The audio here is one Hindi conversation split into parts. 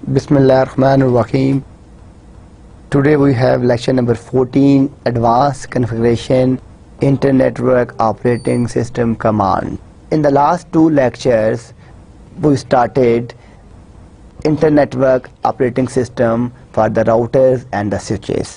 Bismillahirrahmanirrahim. Today we have lecture number 14, Advanced Configuration Inter-Network Operating System Command. In the last two lectures, we started Inter-Network Operating System for the routers and the switches.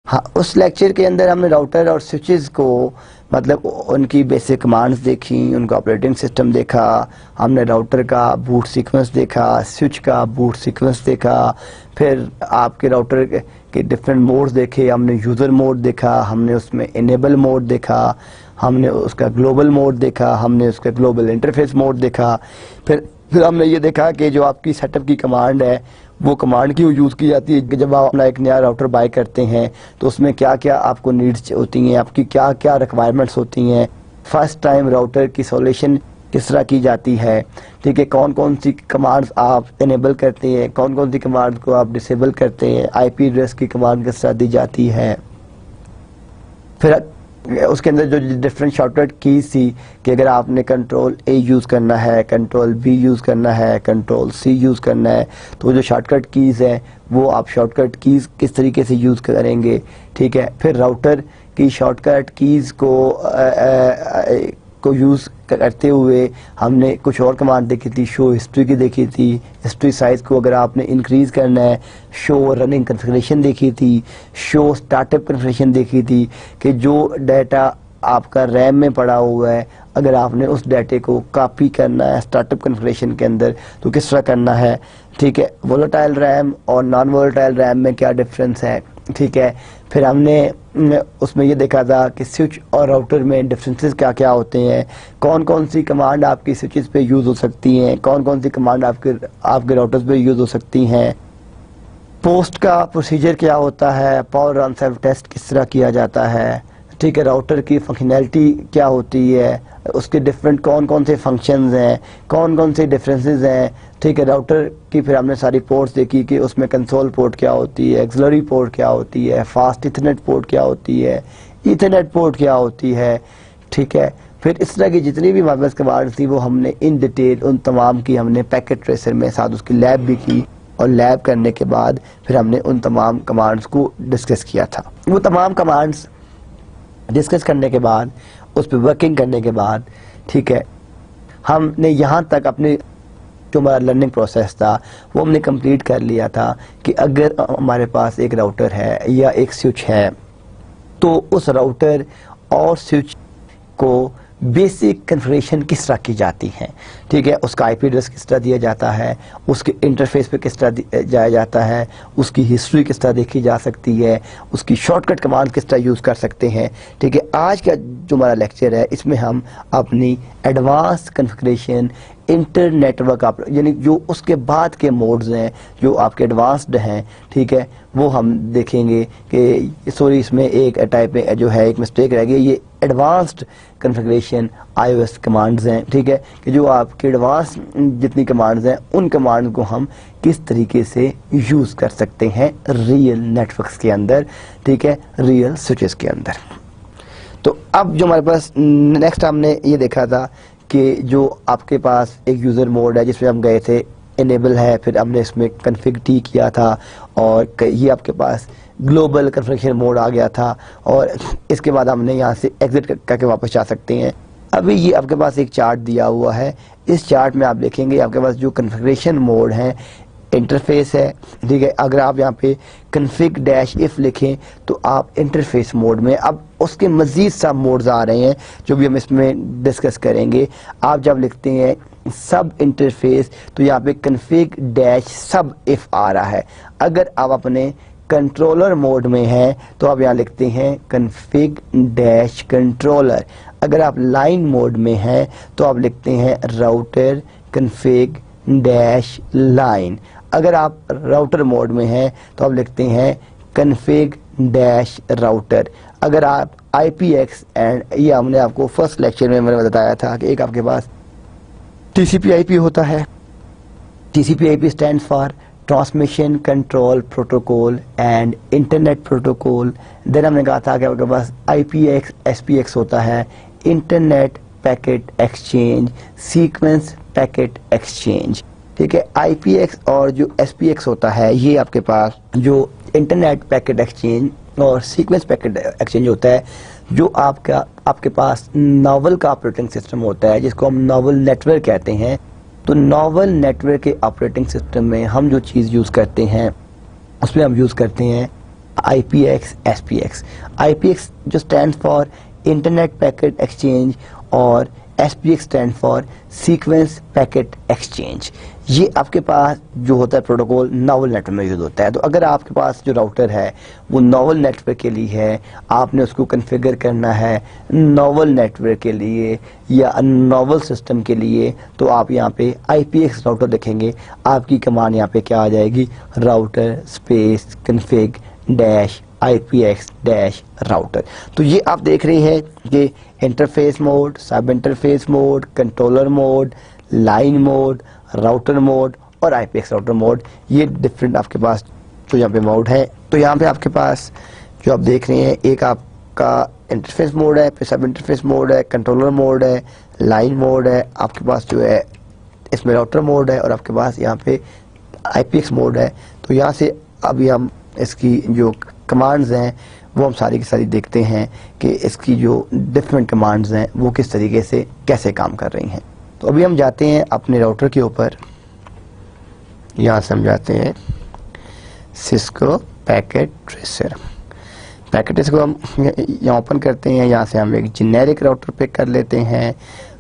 हाँ, उस लेक्चर के अंदर हमने राउटर और स्विचेस को मतलब उनकी बेसिक कमांड्स देखी, उनका ऑपरेटिंग सिस्टम देखा, हमने राउटर का बूट सीक्वेंस देखा, स्विच का बूट सीक्वेंस देखा, फिर आपके राउटर के डिफरेंट मोड्स देखे, हमने यूज़र मोड देखा, हमने उसमें इनेबल मोड देखा, हमने उसका ग्लोबल मोड देखा, हमने उसका ग्लोबल इंटरफेस मोड देखा, फिर हमने ये देखा कि जो आपकी सेटअप की कमांड है वो कमांड क्यों यूज़ की जाती है। जब आप अपना एक नया राउटर बाय करते हैं तो उसमें क्या क्या आपको नीड्स होती हैं, आपकी क्या क्या रिक्वायरमेंट्स होती हैं, फर्स्ट टाइम राउटर की सॉल्यूशन किस तरह की जाती है, ठीक है, कौन कौन सी कमांड्स आप इनेबल करते हैं, कौन कौन सी कमांड को आप डिसेबल करते हैं, आईपी एड्रेस की कमांड किस तरह दी जाती है। फिर उसके अंदर जो डिफरेंट शॉर्टकट कीज थी कि अगर आपने कंट्रोल ए यूज़ करना है, कंट्रोल बी यूज़ करना है, कंट्रोल सी यूज़ करना है, तो वो जो शॉर्टकट कीज़ है वो आप शॉर्टकट कीज़ किस तरीके से यूज़ करेंगे, ठीक है। फिर राउटर की शॉर्टकट कीज़ को यूज़ करते हुए हमने कुछ और कमांड देखी थी, शो हिस्ट्री की देखी थी, हिस्ट्री साइज़ को अगर आपने इंक्रीज़ करना है, शो रनिंग कन्फिगरेशन देखी थी, शो स्टार्टअप कन्फिगरेशन देखी थी कि जो डाटा आपका रैम में पड़ा हुआ है अगर आपने उस डाटे को कॉपी करना है स्टार्टअप कन्फिगरेशन के अंदर तो किस तरह करना है, ठीक है। वोलेटाइल रैम और नॉन वोलेटाइल रैम में क्या डिफरेंस है, ठीक है। फिर हमने उसमें ये देखा था कि स्विच और राउटर में डिफरेंसेस क्या क्या होते हैं, कौन कौन सी कमांड आपकी स्विचेस पे यूज़ हो सकती हैं, कौन कौन सी कमांड आपके राउटर्स पे यूज़ हो सकती हैं, पोस्ट का प्रोसीजर क्या होता है, पावर ऑन सेल्फ टेस्ट किस तरह किया जाता है, ठीक है, राउटर की फंक्शनैलिटी क्या होती है, उसके डिफरेंट कौन कौन से फंक्शंस हैं, कौन कौन से डिफरेंसेस हैं, ठीक है। राउटर की फिर हमने सारी पोर्ट्स देखी कि उसमें कंसोल पोर्ट क्या होती है, एक्सिलरी पोर्ट क्या होती है, फास्ट इथरनेट पोर्ट क्या होती है, ईथरनेट पोर्ट क्या होती है, ठीक है। फिर इस तरह की जितनी भी हमारे पास कमांड्स थी वो हमने इन डिटेल उन तमाम की हमने पैकेट ट्रेसर में साथ उसकी लैब भी की और लैब करने के बाद फिर हमने उन तमाम कमांड्स को डिस्कस किया था। वो तमाम कमांड्स डिस्कस करने के बाद उस पर वर्किंग करने के बाद, ठीक है, हमने यहाँ तक अपने जो हमारा लर्निंग प्रोसेस था वो हमने कंप्लीट कर लिया था कि अगर हमारे पास एक राउटर है या एक स्विच है तो उस राउटर और स्विच को बेसिक कन्फिगरेशन किस तरह की जाती है, ठीक है, उसका आईपी एड्रेस किस तरह दिया जाता है, उसके इंटरफेस पे किस तरह जाया जाता है, उसकी हिस्ट्री किस तरह देखी जा सकती है, उसकी शॉर्टकट कमांड किस तरह यूज़ कर सकते हैं, ठीक है। आज का जो हमारा लेक्चर है इसमें हम अपनी एडवांस कन्फिगरेशन इंटर नेटवर्क यानी जो उसके बाद के मोड्स हैं जो आपके एडवांस्ड हैं, ठीक है, वो हम देखेंगे कि सॉरी इसमें एक टाइप में जो है एक मिस्टेक रह गई, ये एडवांस्ड कन्फिगरेशन आईओएस कमांड्स हैं, ठीक है, कि जो आपके एडवांस जितनी कमांड्स हैं उन कमांड को हम किस तरीके से यूज़ कर सकते हैं रियल नेटवर्क्स के अंदर, ठीक है, रियल स्विचेस के अंदर। तो अब जो हमारे पास नेक्स्ट हमने ये देखा था कि जो आपके पास एक यूज़र मोड है जिसमें हम गए थे इनेबल है, फिर हमने इसमें कन्फिग टी किया था और ये आपके पास ग्लोबल कन्फिगरेशन मोड आ गया था और इसके बाद हमने यहाँ से एग्जिट करके वापस जा सकते हैं। अभी ये आपके पास एक चार्ट दिया हुआ है, इस चार्ट में आप देखेंगे आपके पास जो कन्फिगरेशन मोड है इंटरफेस है, ठीक है। अगर आप यहाँ पे कन्फिग डैश इफ लिखें तो आप इंटरफेस मोड में, अब उसके मज़ीद सब मोड्स आ रहे हैं जो भी हम इसमें डिस्कस करेंगे। आप जब लिखते हैं सब इंटरफेस तो यहाँ पे कन्फिग डैश सब इफ आ रहा है। अगर आप अपने कंट्रोलर मोड में हैं तो आप यहाँ लिखते हैं कन्फिग डैश कंट्रोलर। अगर आप लाइन मोड में हैं तो आप लिखते हैं राउटर कन्फिग डैश लाइन। अगर आप राउटर मोड में हैं तो आप लिखते हैं कन्फिग डैश राउटर। अगर आप IPX एंड ये हमने आपको फर्स्ट लेक्चर में मैंने बताया था कि एक आपके पास TCP/IP होता है। TCP/IP stand for transmission control protocol and internet protocol. Then हमने कहा था कि आपके पास IPX SPX होता है, internet packet exchange, sequence packet exchange. ठीक है। IPX और जो SPX होता है, ये आपके पास जो इंटरनेट पैकेट एक्सचेंज और सीक्वेंस पैकेट एक्सचेंज होता है, जो आपके पास नॉवल का ऑपरेटिंग सिस्टम होता है, जिसको हम नॉवल नेटवर्क कहते हैं। तो नॉवल नेटवर्क के ऑपरेटिंग सिस्टम में हम जो चीज़ यूज़ करते हैं, उसमें हम यूज़ करते हैं IPX SPX। IPX जो stand for internet packet exchange और SPX stand for sequence packet exchange. ये आपके पास जो होता है प्रोटोकॉल नॉवल नेटवर्क में यूज होता है। तो अगर आपके पास जो राउटर है वो नॉवल नेटवर्क के लिए है, आपने उसको कॉन्फ़िगर करना है नॉवल नेटवर्क के लिए या नॉवल सिस्टम के लिए, तो आप यहाँ पे IPX राउटर देखेंगे, आपकी कमांड यहाँ पे क्या आ जाएगी, router space config dash IPX dash router. तो ये आप देख रहे हैं कि इंटरफेस मोड, सब interface mode, controller mode, line mode, router mode और IPX राउटर मोड, ये डिफरेंट आपके पास जो यहाँ पे मोड है। तो यहाँ पे आपके पास जो आप देख रहे हैं, एक आपका इंटरफेस मोड है, फिर सब इंटरफेस मोड है, कंट्रोलर मोड है, लाइन मोड है, आपके पास जो है इसमें राउटर मोड है और आपके पास यहाँ पे IPX मोड है। तो यहाँ से अभी हम इसकी जो कमांड्स हैं वो हम सारी की सारी देखते हैं कि इसकी जो डिफरेंट कमांड्स हैं वो किस तरीके से कैसे काम कर रही हैं। तो अभी हम जाते हैं अपने राउटर के ऊपर, यहाँ से हम जाते हैं Cisco packet tracer. Packet tracer को हम यहाँ ओपन करते हैं, यहाँ से हम एक जेनेरिक राउटर पिक कर लेते हैं,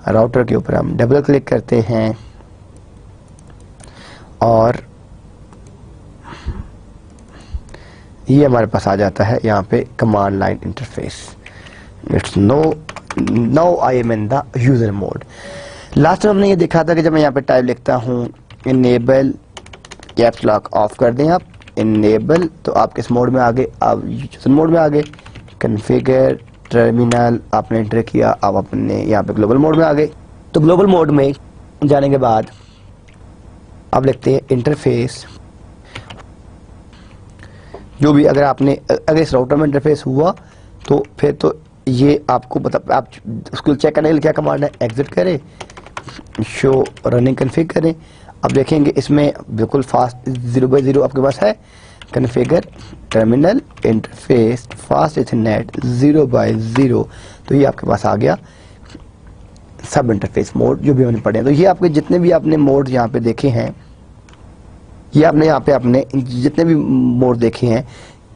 राउटर के ऊपर हम डबल क्लिक करते हैं और ये हमारे पास आ जाता है यहाँ पे command line interface. It's no I am in the user mode. Last में हमने ये देखा था कि जब मैं यहाँ पे टाइप लिखता हूँ इनेबल कैप्स लॉक ऑफ कर दें आप, इनेबल, तो आप किस मोड में आ गए, आप यूजर मोड में आ गए। कन्फिगर टर्मिनल आपने एंटर किया, आप अपने यहाँ पे ग्लोबल मोड में आ गए। तो ग्लोबल मोड में जाने के बाद आप लिखते हैं इंटरफेस, जो भी अगर इस राउटर में इंटरफेस हुआ तो फिर तो ये आपको आप उसको चेक करने के लिए क्या कमांड है, एग्जिट करें, शो रनिंग कन्फिग करें। अब देखेंगे इसमें बिल्कुल फास्ट 0x0 आपके पास है, configure terminal interface fast Ethernet 0x0, तो ये आपके पास आ गया सब इंटरफेस मोड जो भी हमने पढ़े हैं। तो ये आपके जितने भी आपने मोड यहाँ पे देखे हैं, ये आपने यहाँ पे अपने जितने भी मोड देखे हैं,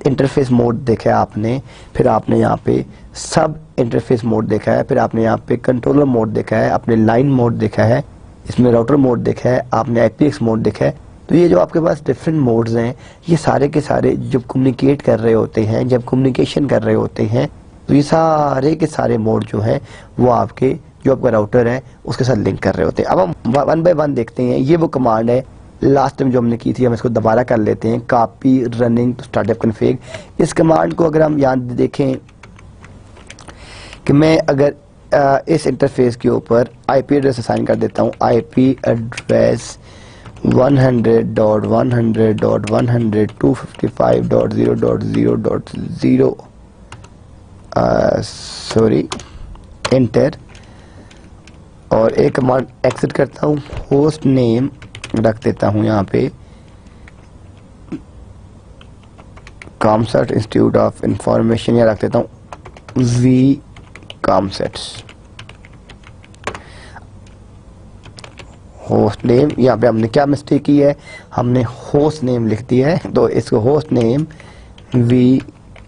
इंटरफेस मोड देखा है आपने, फिर आपने यहाँ पे सब इंटरफेस मोड देखा है, फिर आपने यहाँ पे कंट्रोलर मोड देखा है, आपने लाइन मोड देखा है, इसमें राउटर मोड देखा है, आपने IPX मोड देखा है। तो ये जो आपके पास डिफरेंट मोड्स हैं, ये सारे के सारे जब कम्युनिकेट कर रहे होते हैं, जब कम्युनिकेशन कर रहे होते हैं, तो ये सारे के सारे मोड जो हैं वो आपके जो आपका राउटर है उसके साथ लिंक कर रहे होते हैं। अब हम 1 बाय 1 देखते हैं। ये वो कमांड है लास्ट टाइम जो हमने की थी, हम इसको दोबारा कर लेते हैं, copy running to startup config. इस कमांड को अगर हम यहाँ देखें कि मैं अगर इस इंटरफेस के ऊपर IP एड्रेस असाइन कर देता हूँ, IP एड्रेस 100.100.100.255.0.0.0 सॉरी एंटर, और एक कमांड एक्सिट करता हूँ, होस्ट नेम रख देता हूँ यहाँ पे कॉमसेट इंस्टीट्यूट ऑफ इंफॉर्मेशन, या रख देता हूँ वी कॉमसेट्स। होस्ट नेम, यहाँ पे हमने क्या मिस्टेक की है, हमने होस्ट नेम लिख दिया है, तो इसको host name V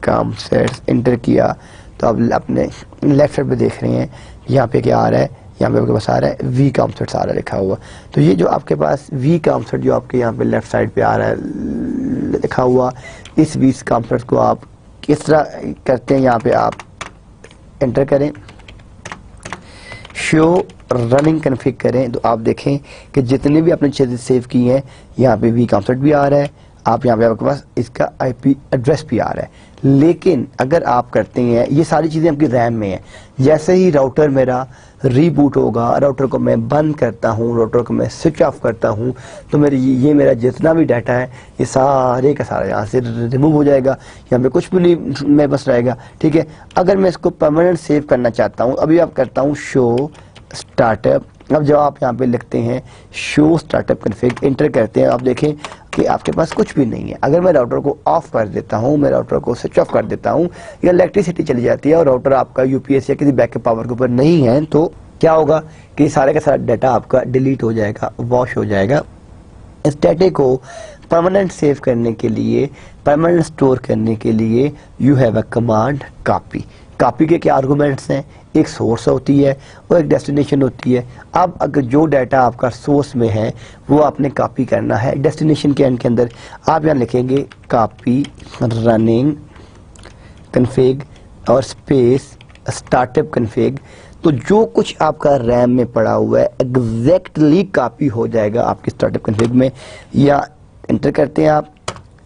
COMSATS enter किया। तो अब अपने लेफ्ट साइड पे देख रहे हैं यहाँ पे क्या आ रहा है, यहाँ पे आपके पास आ रहा है वी कॉमसेट आ रहा है लिखा हुआ। तो ये जो आपके पास वी कॉमसेट जो आपके यहाँ पे लेफ्ट साइड पे आ रहा है लिखा हुआ, इस वी कॉमसेट को आप किस तरह करते हैं, यहाँ पे आप एंटर करें, शो रनिंग कन्फिग करें, तो आप देखें कि जितने भी आपने चीज़ें सेव की हैं यहाँ पे वी कॉमसेट भी आ रहा है, आप यहाँ पे आपके पास इसका IP एड्रेस भी आ रहा है। लेकिन अगर आप करते हैं, ये सारी चीज़ें आपकी रैम में है, जैसे ही राउटर मेरा रीबूट होगा, राउटर को मैं बंद करता हूँ, राउटर को मैं स्विच ऑफ करता हूँ, तो ये मेरा जितना भी डाटा है ये सारे का सारा यहाँ से रिमूव हो जाएगा, यहाँ पे कुछ भी नहीं मैं बस रहेगा। ठीक है, अगर मैं इसको परमानेंट सेव करना चाहता हूँ, अभी आप करता हूँ शो स्टार्टअप अब जब आप यहाँ पे लिखते हैं शो स्टार्टअप कॉन्फ़िग, इंटर करते हैं, आप देखें कि आपके पास कुछ भी नहीं है। अगर मैं राउटर को ऑफ कर देता हूँ, मैं राउटर को स्विच ऑफ कर देता हूँ, या इलेक्ट्रिसिटी चली जाती है और राउटर आपका यूपीएस या किसी बैकअप पावर के ऊपर नहीं है, तो क्या होगा कि सारे का सारा डाटा आपका डिलीट हो जाएगा, वॉश हो जाएगा। इस डाटे को परमानेंट सेव करने के लिए, परमानेंट स्टोर करने के लिए you have a command copy. Copy के क्या आर्गुमेंट्स हैं? एक सोर्स होती है और एक डेस्टिनेशन होती है। अब अगर जो डाटा आपका सोर्स में है वो आपने कॉपी करना है डेस्टिनेशन के एंड के अंदर, आप यहाँ लिखेंगे कॉपी रनिंग कॉन्फ़िग और स्पेस स्टार्टअप कॉन्फ़िग। तो जो कुछ आपका रैम में पड़ा हुआ है एग्जैक्टली कॉपी हो जाएगा आपकी स्टार्टअप कॉन्फ़िग में। या एंटर करते हैं आप,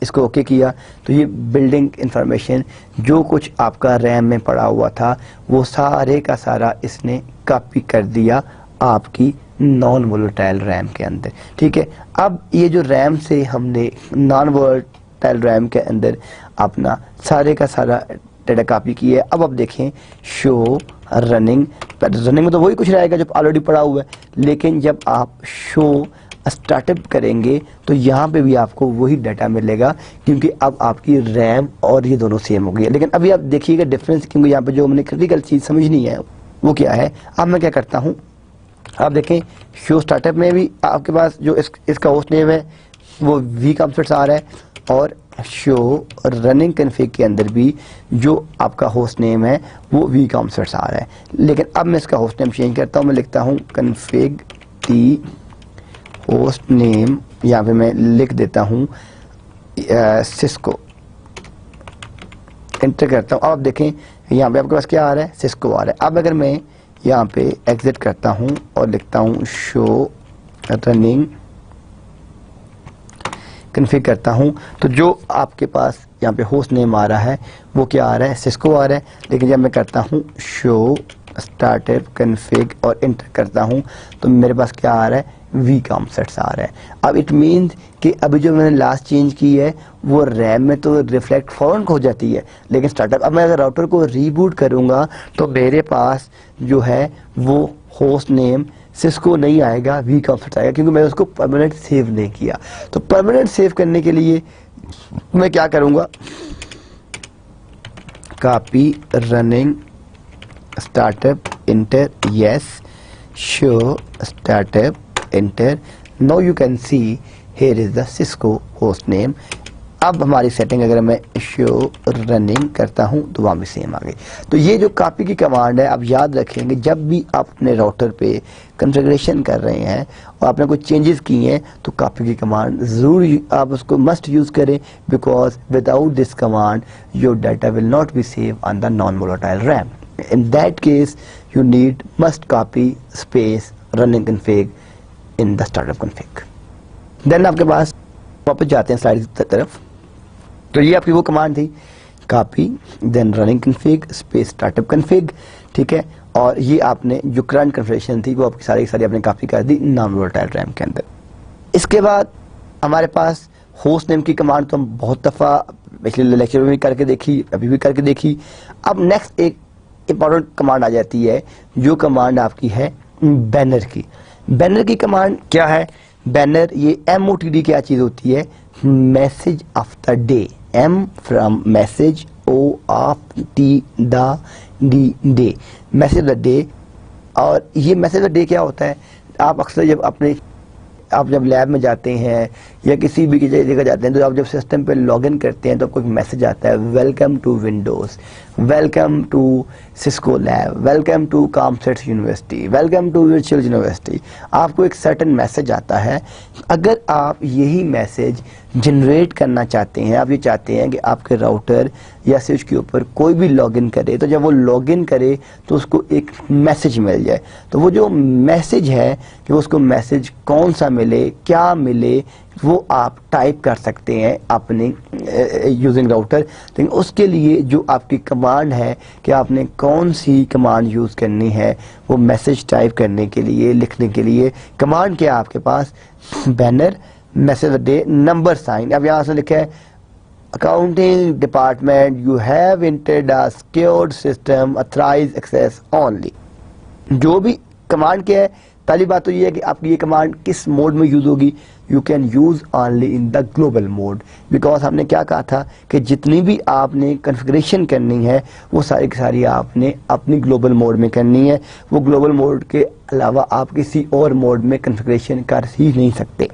इसको ओके किया तो ये बिल्डिंग इंफॉर्मेशन जो कुछ आपका रैम में पड़ा हुआ था वो सारे का सारा इसने कॉपी कर दिया आपकी नॉन वोलेटाइल रैम के अंदर। ठीक है, अब ये जो रैम से हमने नॉन वोलेटाइल रैम के अंदर अपना सारे का सारा डाटा कॉपी किया है। अब आप देखें शो रनिंग में तो वही कुछ रहेगा जो ऑलरेडी पड़ा हुआ है, लेकिन जब आप शो स्टार्टअप करेंगे तो यहाँ पे भी आपको वही डाटा मिलेगा, क्योंकि अब आपकी रैम और ये दोनों सेम हो गई है। लेकिन अभी आप देखिएगा डिफरेंस, क्योंकि यहाँ पे जो हमने क्रिटिकल चीज़ समझनी है वो क्या है। अब मैं क्या करता हूँ, आप देखें शो स्टार्टअप में भी आपके पास जो इसका होस्ट नेम है वो वी कॉम्प्लेक्स आ रहा है, और शो रनिंग कॉन्फ़िग के अंदर भी जो आपका होस्ट नेम है वो वी कॉम्प्लेक्स आ रहा है। लेकिन अब मैं इसका होस्ट नेम चेंज करता हूँ, मैं लिखता हूँ कॉन्फ़िग टी होस्ट नेम, यहाँ पे मैं लिख देता हूँ सिस्को, एंटर करता हूँ। अब आप देखें यहाँ पे आपके पास क्या आ रहा है, सिस्को आ रहा है। अब अगर मैं यहाँ पे एग्जिट करता हूँ और लिखता हूँ शो रनिंग कॉन्फ़िग करता हूँ, तो जो आपके पास यहाँ पे होस्ट नेम आ रहा है वो क्या आ रहा है, सिस्को आ रहा है। लेकिन जब मैं करता हूँ शो स्टार्टअप कॉन्फ़िग और एंटर करता हूँ तो मेरे पास क्या आ रहा है, वी कॉम्प्लेक्स आ रहा है। अब इट मीन्स कि अभी जो मैंने लास्ट चेंज की है वो रैम में तो रिफ्लेक्ट फौरन हो जाती है, लेकिन स्टार्टअप अब मैं अगर राउटर को रीबूट करूँगा तो मेरे पास जो है वो होस्ट नेम सिस्को नहीं आएगा, वी कॉम्प्लेक्स आएगा, क्योंकि मैं उसको परमानेंट सेव नहीं किया। तो परमानेंट सेव करने के लिए मैं क्या करूँगा, copy running startup inter yes show startup enter. Now you can see here is the Cisco host name. अब हमारी सेटिंग अगर मैं शो रनिंग करता हूं तो वहाँ भी सेम आ गई। तो ये जो कॉपी की कमांड है आप याद रखेंगे, जब भी आप अपने राउटर पे कॉन्फ़िगरेशन कर रहे हैं और आपने कुछ चेंजेस किए हैं तो कॉपी की कमांड ज़रूर आप उसको मस्ट यूज़ करें, because without this command your data will not be save on the non volatile RAM. In that case you need must copy space running config in the startup config. Then आपके पास वापस जाते हैं स्लाइड की तरफ। तो ये आपकी वो कमांड थी copy then running config space startup config, ठीक है। और ये आपने जो करंट कॉन्फ़िगरेशन थी वो आपकी सारी सारी आपने कॉपी कर दी नॉन वोलेटाइल रैम के अंदर। इसके बाद हमारे पास होस्ट नेम की कमांड तो हम बहुत दफ़ा पिछले लेक्चर में भी करके देखी, अभी भी करके देखी। अब नेक्स्ट एक इंपॉर्टेंट कमांड आ जाती है जो कमांड आपकी है बैनर की। बैनर की कमांड क्या है, बैनर ये MOTD क्या चीज़ होती है, message of the day, M from message, O of T the D day, message of the day. और ये मैसेज ऑफ द डे क्या होता है, आप अक्सर जब लैब में जाते हैं या किसी भी जगह जाते हैं तो आप जब सिस्टम पे लॉगिन करते हैं तो आपको एक मैसेज आता है welcome to Windows, welcome to Cisco lab, welcome to complex university, welcome to virtual university. आपको एक सर्टेन मैसेज आता है। अगर आप यही मैसेज जनरेट करना चाहते हैं, आप ये चाहते हैं कि आपके राउटर या स्विच के ऊपर कोई भी लॉगिन करे तो जब वो लॉगिन करे तो उसको एक मैसेज मिल जाए, तो वो जो मैसेज है कि उसको मैसेज कौन सा मिले, क्या मिले, वो आप टाइप कर सकते हैं अपने यूजिंग राउटर। लेकिन उसके लिए जो आपकी कमांड है कि आपने कौन सी कमांड यूज़ करनी है वो मैसेज टाइप करने के लिए, लिखने के लिए कमांड क्या है आपके पास, banner message day number sign. अब यहाँ से लिखा है accounting department you have entered a secured system authorized access only. जो भी कमांड क्या है, पहली बात तो ये है कि आपकी ये कमांड किस मोड में यूज होगी, you can use only in the global mode, because हमने क्या कहा था कि जितनी भी आपने कॉन्फ़िगरेशन करनी है वो सारी की सारी आपने अपनी ग्लोबल मोड में करनी है। वो ग्लोबल मोड के अलावा आप किसी और मोड में कॉन्फ़िगरेशन कर ही नहीं सकते।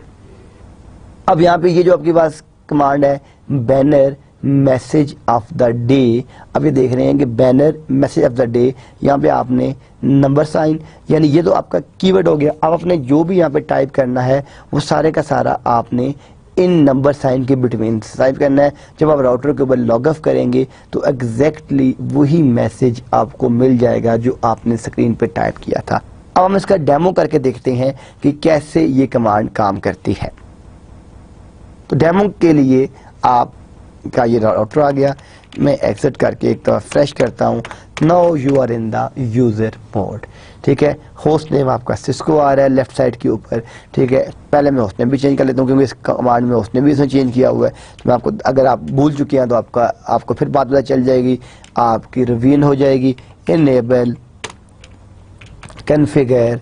अब यहाँ पे ये जो आपके पास कमांड है banner message of the day, अब ये देख रहे हैं कि banner message of the day, यहाँ पे आपने नंबर साइन, यानी ये तो आपका कीवर्ड हो गया। अब आपने जो भी यहाँ पे टाइप करना है वो सारे का सारा आपने इन नंबर साइन के बिटवीन टाइप करना है। जब आप राउटर के ऊपर लॉग ऑफ करेंगे तो एग्जैक्टली वही मैसेज आपको मिल जाएगा जो आपने स्क्रीन पे टाइप किया था। अब हम इसका डेमो करके देखते हैं कि कैसे ये कमांड काम करती है। तो डेमो के लिए आप का ये राउटर आ गया, मैं एग्जिट करके एक तो फ्रेश करता हूँ। Now you are in the user mode, ठीक है। होस्ट नेम आपका सिस्को आ रहा है लेफ्ट साइड के ऊपर, ठीक है। पहले मैं होस्ट नेम भी चेंज कर लेता हूँ क्योंकि इस कमांड में होस्ट नेम भी इसमें चेंज किया हुआ है। तो मैं आपको, अगर आप भूल चुके हैं तो आपको फिर बात पता चल जाएगी, आपकी रिवीन हो जाएगी। Enable configure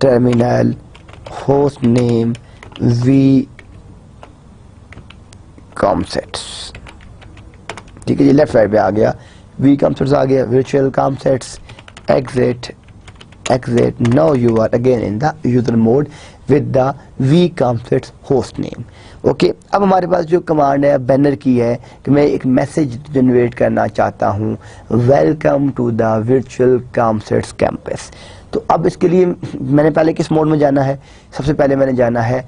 terminal host name V COMSATS, ठीक है। ये लेफ्ट साइड पे आ गया, वी कॉमसेट्स आ गया, virtual COMSATS, exit. Now you are again in the user mode with the V COMSATS host name. Okay, अब हमारे पास जो कमांड है बैनर की है कि मैं एक मैसेज जनरेट करना चाहता हूँ, welcome to the virtual COMSATS campus. तो अब इसके लिए मैंने पहले किस मोड में जाना है, सबसे पहले मैंने जाना है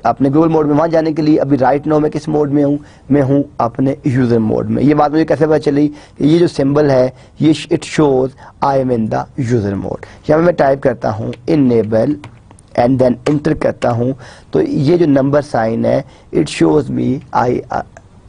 अपने ग्लोबल मोड में। वहाँ जाने के लिए अभी राइट नाउ मैं किस मोड में हूँ, मैं हूँ अपने यूजर मोड में। ये बात मुझे कैसे पता चली कि ये जो सिंबल है ये it shows I am in the user mode. यहाँ मैं टाइप करता हूँ इनेबल एंड देन इंटर करता हूँ, तो ये जो नंबर साइन है it shows me I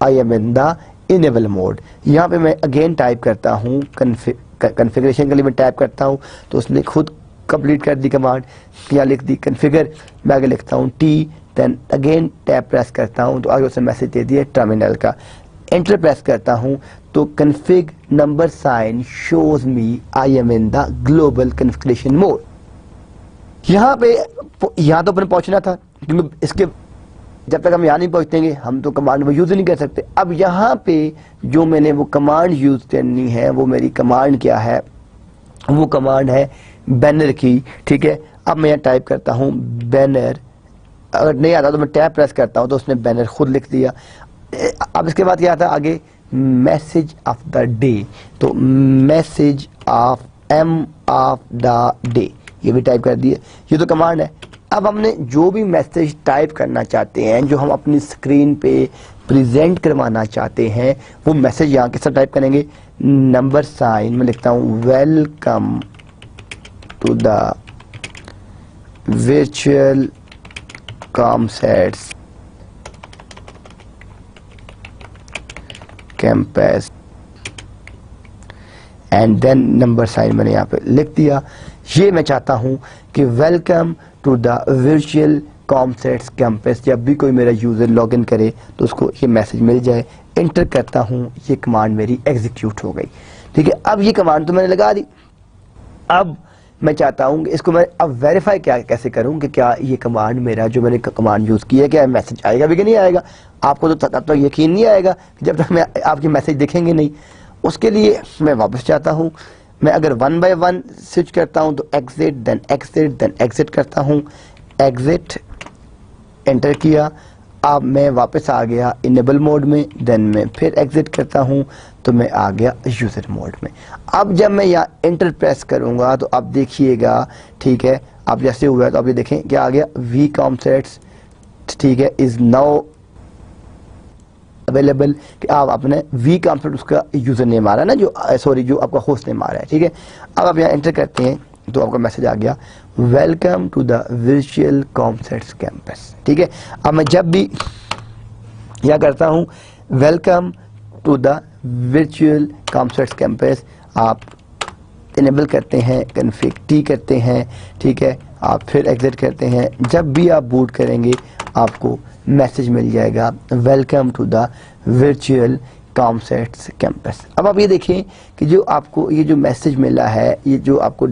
am in the enable mode. यहाँ पे मैं अगेन टाइप करता हूँ कॉन्फ़िगरेशन के लिए मैं टाइप करता हूँ, तो उसने खुद कंप्लीट कर दी कमांड। क्या लिख दी कॉन्फ़िगर, मैं आगे लिखता हूँ T, then again tab press करता हूँ तो आगे उसने मैसेज दे दिया टर्मिनल का। एंटर प्रेस करता हूँ तो config number sign shows me I am in the global configuration mode. यहाँ तो अपने पहुंचना था क्योंकि इसके जब तक हम यहाँ नहीं पहुंचेंगे हम तो कमांड में यूज नहीं कर सकते। अब यहाँ पे जो मैंने वो कमांड यूज करनी है वो मेरी कमांड क्या है, वो कमांड है बैनर की, ठीक है। अब मैं यहाँ टाइप करता हूँ बैनर, अगर नहीं आता तो मैं टैब प्रेस करता हूँ तो उसने बैनर खुद लिख दिया। अब इसके बाद क्या आता आगे, मैसेज ऑफ द डे, तो message of M of the day ये भी टाइप कर दिए। ये तो कमांड है। अब हमने जो भी मैसेज टाइप करना चाहते हैं, जो हम अपनी स्क्रीन पे प्रेजेंट करवाना चाहते हैं, वो मैसेज यहाँ किस तरह टाइप करेंगे, नंबर साइन में लिखता हूँ welcome to the virtual COMSATS campus and then number sign मैंने यहाँ पे लिख दिया। ये मैं चाहता हूँ कि welcome to the virtual COMSATS campus, जब भी कोई मेरा यूज़र लॉगिन करे तो उसको ये मैसेज मिल जाए। इंटर करता हूँ, ये कमांड मेरी एग्जीक्यूट हो गई, ठीक है। अब ये कमांड तो मैंने लगा दी। अब मैं चाहता हूँ कि इसको मैं अब वेरीफाई कैसे करूँ कि क्या ये कमांड मेरा जो मैंने कमांड यूज़ की है क्या मैसेज आएगा भी कि नहीं आएगा। आपको तो तब तक यकीन नहीं आएगा जब तक मैं आपके मैसेज देखेंगे नहीं। उसके लिए मैं वापस जाता हूँ, मैं अगर 1 बाय 1 स्विच करता हूँ तो एग्जिट देन एग्जिट करता हूँ, एग्जिट एंटर किया। अब मैं वापस आ गया इनेबल मोड में, देन मैं फिर एग्जिट करता हूँ तो मैं आ गया यूजर मोड में। अब जब मैं यहाँ एंटर प्रेस करूँगा तो आप देखिएगा, ठीक है। अब जैसे हुआ है तो आप ये देखें क्या आ गया, वी कॉमसेट्स, ठीक है, इज नाउ अवेलेबल, कि आप अपने वी कॉमसेट उसका यूजर नेम आ रहा है ना, जो सॉरी जो आपका होस्ट नेम आ रहा है, ठीक है। अब आप यहाँ एंटर करते हैं तो आपका मैसेज आ गया welcome to the virtual COMSATS campus, ठीक है। अब मैं जब भी यह करता हूँ welcome to the virtual COMSATS campus, आप इनेबल करते हैं, कॉन्फ़िग टी करते हैं, ठीक है। आप फिर एग्जिट करते हैं, जब भी आप बूट करेंगे आपको मैसेज मिल जाएगा welcome to the virtual COMSATS campus. अब आप ये देखें कि जो आपको ये जो मैसेज मिला है, ये जो आपको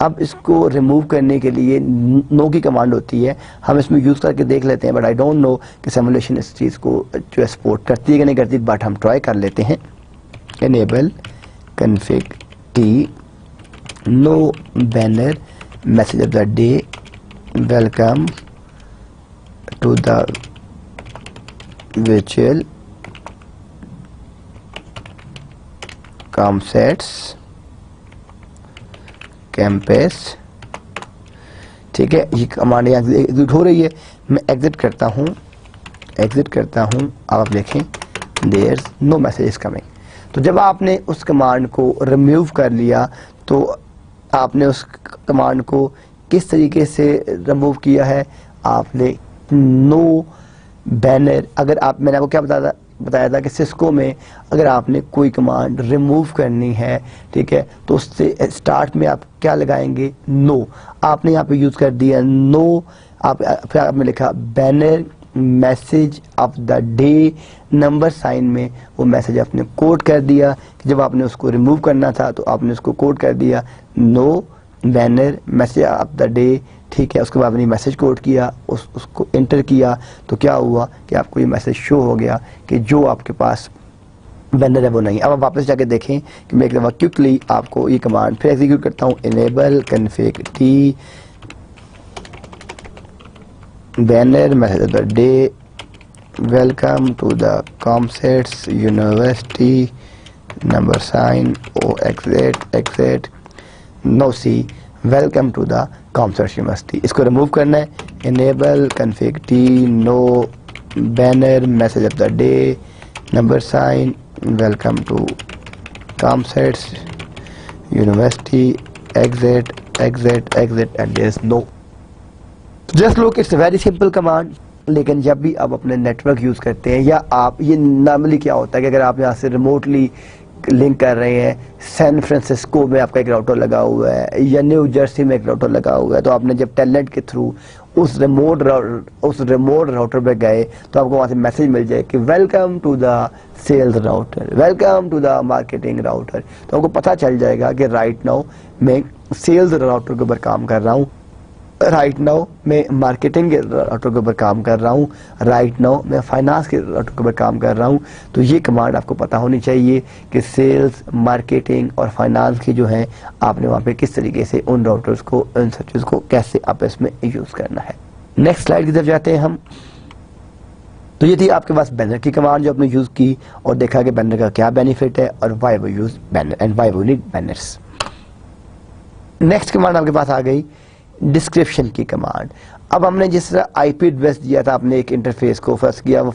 अब इसको रिमूव करने के लिए नो की कमांड होती है, हम इसमें यूज़ करके देख लेते हैं, बट आई डोंट नो कि सिमुलेशन इस चीज़ को जो है सपोर्ट करती है कि नहीं करती, बट हम ट्राई कर लेते हैं। Enable config T no banner message of the day welcome to the virtual COMSATS campus. ठीक है, ये कमांड यहाँ एग्जिट हो रही है, मैं एग्जिट करता हूँ, अब आप देखें देयर नो मैसेज कमिंग। तो जब आपने उस कमांड को रिमूव कर लिया तो आपने उस कमांड को किस तरीके से रिमूव किया है, आपने नो बैनर, अगर आप, मैंने आपको क्या बताया था कि सिस्को में अगर आपने कोई कमांड रिमूव करनी है, ठीक है, तो उससे स्टार्ट में आप क्या लगाएंगे, नो। आपने यहाँ पे यूज़ कर दिया नो, फिर आपने लिखा banner message of the day, number sign में वो मैसेज आपने कोड कर दिया कि जब आपने उसको रिमूव करना था तो आपने उसको कोड कर दिया no banner message of the day. ठीक है, उसके बाद आपने मैसेज कोड किया, उसको एंटर किया, तो क्या हुआ कि आपको ये मैसेज शो हो गया कि जो आपके पास बैनर है वो नहीं। अब आप वापस जाके देखें कि मैं एक दफ़ा क्विकली आपको ये कमांड फिर एग्जीक्यूट करता हूँ। Enable config T banner message of the day welcome to the COMSATS university number sign O exit no C welcome to the COMSATS university. इसको रिमूव करना है। Enable config T no banner message of the day number sign welcome to COMSATS university exit and there is no. Just look, it's very simple command. लेकिन जब भी आप अपने नेटवर्क यूज़ करते हैं या आप, ये नॉर्मली क्या होता है कि अगर आप यहाँ से रिमोटली लिंक कर रहे हैं, सैन फ्रांसिस्को में आपका एक राउटर लगा हुआ है या न्यू जर्सी में एक राउटर लगा हुआ है, तो आपने जब टेलनेट के थ्रू उस रिमोट राउटर पे गए तो आपको वहाँ से मैसेज मिल जाए कि welcome to the sales router, welcome to the marketing router. तो आपको पता चल जाएगा कि राइट नाउ मैं सेल्स राउटर के ऊपर काम कर रहा हूँ, राइट नाउ मैं मार्केटिंग के राउटर के ऊपर काम कर रहा हूँ, राइट नाउ मैं फाइनेंस के राउटर के ऊपर काम कर रहा हूँ। तो ये कमांड आपको पता होनी चाहिए कि सेल्स, मार्केटिंग और फाइनेंस की जो है आपने वहाँ पे किस तरीके से उन राउटर्स को, उन सर्चेस को कैसे आपस में यूज़ करना है। नेक्स्ट स्लाइड की तरफ जाते हैं हम। तो ये थी आपके पास बैनर की कमांड जो आपने यूज़ की और देखा कि बैनर का क्या बेनिफिट है और why we use banner and why we need banners. Next command आपके पास आ गई डिस्क्रिप्शन की कमांड। अब हमने जिस तरह आईपी एड्रेस दिया था, आपने एक इंटरफेस को फर्स्ट किया, वो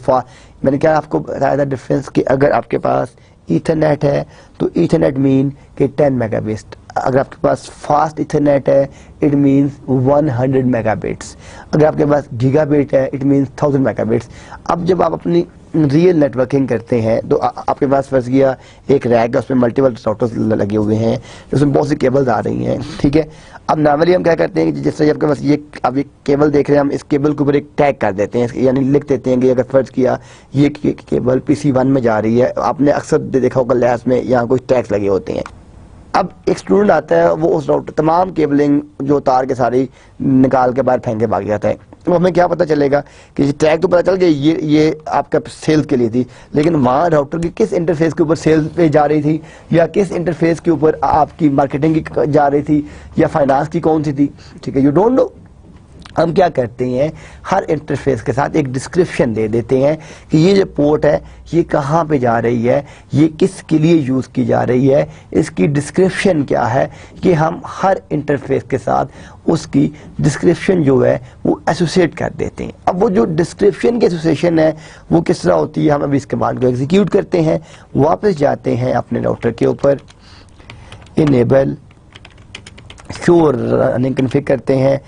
मैंने क्या आपको बताया था डिफरेंस कि अगर आपके पास ईथरनेट है तो ईथरनेट मीन कि 10 मेगाबिट्स, अगर आपके पास फास्ट ईथरनेट है इट मीन्स 100 मेगाबिट्स, अगर आपके पास गीगाबिट है इट मीन्स 1000 मेगाबिट्स। अब जब आप अपनी रियल नेटवर्किंग करते हैं तो आपके पास फर्ज किया एक रैक है, उसमें मल्टीपल राउटर्स लगे हुए हैं, उसमें बहुत सी केबल्स आ रही हैं, ठीक है। अब नॉर्मली हम क्या करते हैं कि जैसे आपके पास ये अब ये केबल देख रहे हैं, हम इस केबल के ऊपर एक टैग कर देते हैं, यानी लिख देते हैं कि अगर फर्ज किया ये केबल PC1 में जा रही है, आपने अक्सर देखा होगा लैब्स में यहाँ कुछ टैग्स लगे होते हैं। अब एक स्टूडेंट आता है, वो उस राउटर तमाम केबलिंग जो तार के सारी निकाल के बाहर फेंक के भाग जाता है, तो हमें क्या पता चलेगा कि टैग तो पता चल गया ये आपका सेल्स के लिए थी, लेकिन वहाँ राउटर की किस इंटरफेस के ऊपर सेल्स पे जा रही थी या किस इंटरफेस के ऊपर आपकी मार्केटिंग की जा रही थी या फाइनेंस की कौन सी थी, ठीक है, यू डोंट नो। हम क्या करते हैं, हर इंटरफेस के साथ एक डिस्क्रिप्शन दे देते हैं कि ये जो पोर्ट है ये कहाँ पे जा रही है, ये किसके लिए यूज़ की जा रही है, इसकी डिस्क्रिप्शन क्या है, कि हम हर इंटरफेस के साथ उसकी डिस्क्रिप्शन जो है वो एसोसिएट कर देते हैं। अब वो जो डिस्क्रिप्शन की एसोसिएशन है वो किस तरह होती है, हम अभी इस कमांड को एग्जीक्यूट करते हैं, वापस जाते हैं अपने राउटर के ऊपर, इनेबल शो रनिंग कॉन्फ़िगर करते हैं।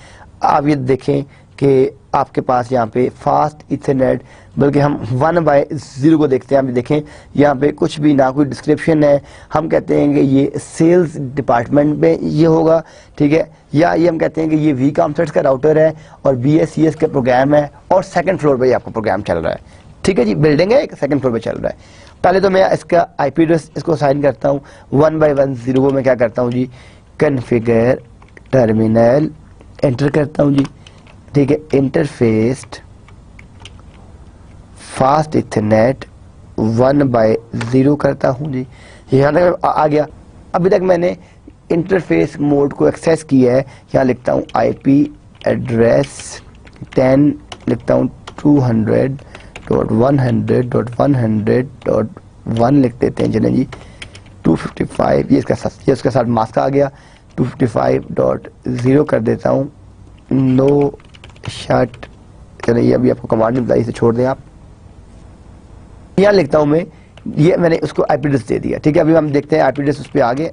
आप ये देखें कि आपके पास यहाँ पे फास्ट इथरनेट, बल्कि हम 1/0 को देखते हैं, आप देखें यहाँ पे कुछ भी ना कोई डिस्क्रिप्शन है, हम कहते हैं कि ये सेल्स डिपार्टमेंट में ये होगा, ठीक है, या ये हम कहते हैं कि ये वी कॉमसेट्स का राउटर है और BSCS का प्रोग्राम है और सेकंड फ्लोर पे आपका प्रोग्राम चल रहा है, ठीक है जी, बिल्डिंग है एक सेकंड फ्लोर पे चल रहा है। पहले तो मैं इसका आईपी एड्रेस इसको असाइन करता हूँ 1/10 को मैं क्या करता हूँ जी, कॉन्फ़िगर टर्मिनल एंटर करता हूँ जी, ठीक है, इंटरफेस्ड फास्ट इथरनेट 1/0 करता हूँ जी, यहाँ तक आ गया। अभी तक मैंने इंटरफेस मोड को एक्सेस किया है, यहाँ लिखता हूँ आईपी एड्रेस 10 लिखता हूँ 200.100.100.1 लिख देते हैं, चलें जी 255, ये इसका साथ मास्क आ गया, 255.0 कर देता हूँ, नो शट, चलें ये अभी आपको कमांड नहीं बताई, इसे छोड़ दें आप। यहाँ लिखता हूँ मैं, ये मैंने उसको आईपी एड्रेस दे दिया, ठीक है। अभी हम देखते हैं आईपी एड्रेस उस पर आगे,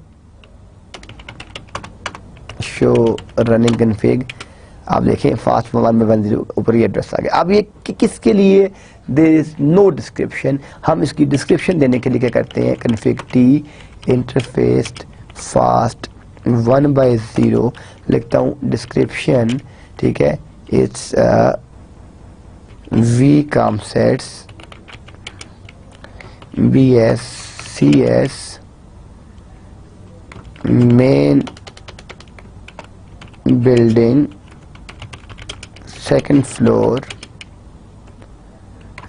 शो रनिंग कॉन्फ़िग, आप देखें फास्ट 1/10 ऊपर ये एड्रेस आ गया। अब ये किसके लिए, देयर इज नो डिस्क्रिप्शन, हम इसकी डिस्क्रिप्शन देने के लिए क्या करते हैं, कॉन्फ़िग टी इंटरफेस्ड फास्ट 1/0 लिखता हूँ डिस्क्रिप्शन, ठीक है, it's vcom sets bscs main building second floor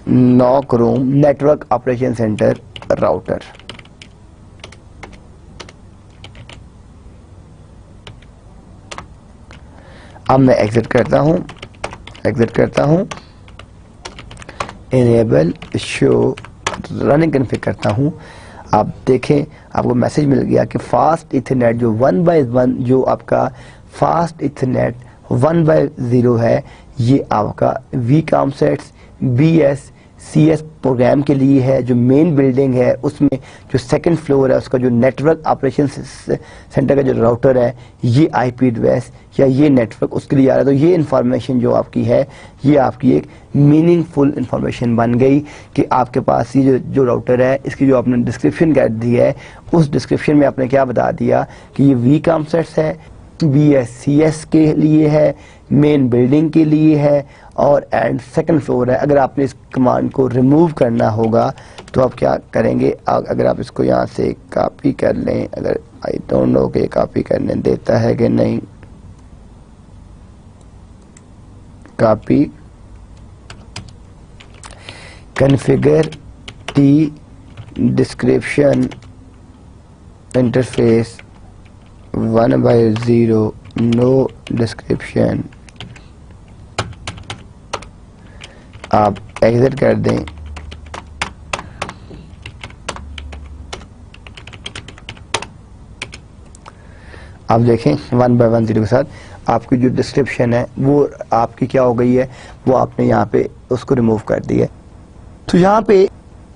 knock room network operation center router। अब मैं एग्जिट करता हूँ, इनेबल शो रनिंग कॉन्फ़िग करता हूँ। आप देखें आपको मैसेज मिल गया कि फास्ट इथरनेट जो 1/1 जो आपका फास्ट इथरनेट 1/0 है, ये आपका vcom sets BSCS प्रोग्राम के लिए है। जो मेन बिल्डिंग है उसमें जो सेकंड फ्लोर है उसका जो नेटवर्क ऑपरेशन सेंटर का जो राउटर है, ये आईपी एड्रेस या ये नेटवर्क उसके लिए आ रहा है। तो ये इंफॉर्मेशन जो आपकी है, ये आपकी एक मीनिंगफुल इंफॉर्मेशन बन गई कि आपके पास ये जो राउटर है इसकी जो आपने डिस्क्रिप्शन कर दी है, उस डिस्क्रिप्शन में आपने क्या बता दिया कि ये vcom sets है, BSCS के लिए है, मेन बिल्डिंग के लिए है और एंड सेकंड फ्लोर है। अगर आपने इस कमांड को रिमूव करना होगा तो आप क्या करेंगे, अगर आप इसको यहाँ से कॉपी कर लें, अगर आई डोंट नो कि कॉपी करने देता है कि नहीं, copy configure T description interface 1/0 no description, आप एग्जिट कर दें। आप देखें 1/10 के साथ आपकी जो डिस्क्रिप्शन है वो आपकी क्या हो गई है, वो आपने यहाँ पे उसको रिमूव कर दिया। तो यहाँ पे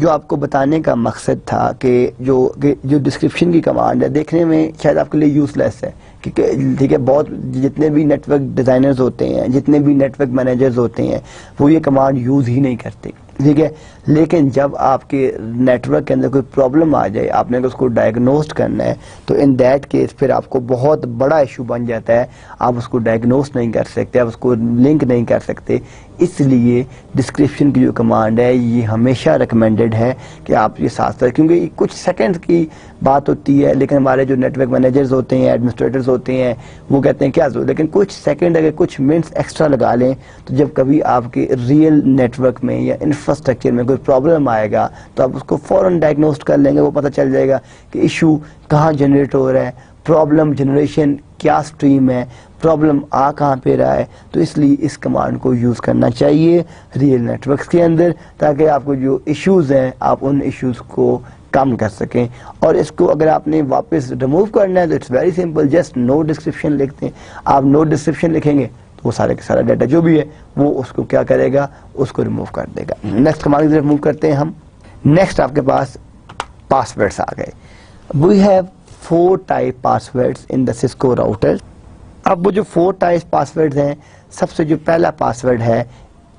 जो आपको बताने का मकसद था कि जो डिस्क्रिप्शन की कमांड है देखने में शायद आपके लिए यूजलेस है, क्योंकि ठीक है बहुत जितने भी नेटवर्क डिज़ाइनर्स होते हैं, जितने भी नेटवर्क मैनेजर्स होते हैं, वो ये कमांड यूज़ ही नहीं करते, ठीक है। लेकिन जब आपके नेटवर्क के अंदर कोई प्रॉब्लम आ जाए, आपने उसको डायग्नोस्ट करना है, तो इन दैट केस फिर आपको बहुत बड़ा इशू बन जाता है, आप उसको डायग्नोस्ट नहीं कर सकते, आप उसको लिंक नहीं कर सकते। इसलिए डिस्क्रिप्शन की जो कमांड है ये हमेशा रिकमेंडेड है कि आप ये साथ साथ, क्योंकि कुछ सेकंड की बात होती है, लेकिन हमारे जो नेटवर्क मैनेजर्स होते हैं, एडमिनिस्ट्रेटर्स होते हैं, वो कहते हैं क्या जो, लेकिन कुछ सेकंड अगर कुछ मिनट्स एक्स्ट्रा लगा लें तो जब कभी आपके रियल नेटवर्क में या इंफ्रास्ट्रक्चर में कोई प्रॉब्लम आएगा तो आप उसको फ़ौरन डायग्नोस्ट कर लेंगे, वो पता चल जाएगा कि इशू कहाँ जनरेट हो रहा है, प्रॉब्लम जनरेशन क्या स्ट्रीम है, प्रॉब्लम आ कहाँ पे रहा है। तो इसलिए इस कमांड को यूज़ करना चाहिए रियल नेटवर्क्स के अंदर, ताकि आपको जो इश्यूज़ हैं आप उन इश्यूज़ को कम कर सकें। और इसको अगर आपने वापस रिमूव करना है तो it's very simple, just no description लिखते हैं। आप नो डिस्क्रिप्शन लिखेंगे तो वो सारे का सारा डाटा जो भी है वो उसको क्या करेगा, उसको रिमूव कर देगा। नेक्स्ट कमांड की तरफ मूव करते हैं हम। नेक्स्ट आपके पास पासवर्ड्स आ गए। We have 4 type passwords in the Cisco router. अब वो जो 4 टाइप पासवर्ड्स हैं, सबसे जो पहला पासवर्ड है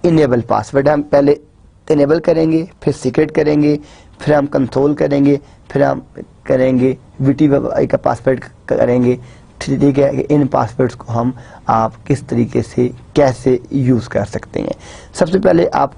इनेबल पासवर्ड। हम पहले इनेबल करेंगे, फिर सीक्रेट करेंगे, फिर हम कंट्रोल करेंगे, फिर हम करेंगे VTY का पासवर्ड करेंगे, ठीक है। इन पासवर्ड्स को हम आप किस तरीके से कैसे यूज़ कर सकते हैं। सबसे पहले आप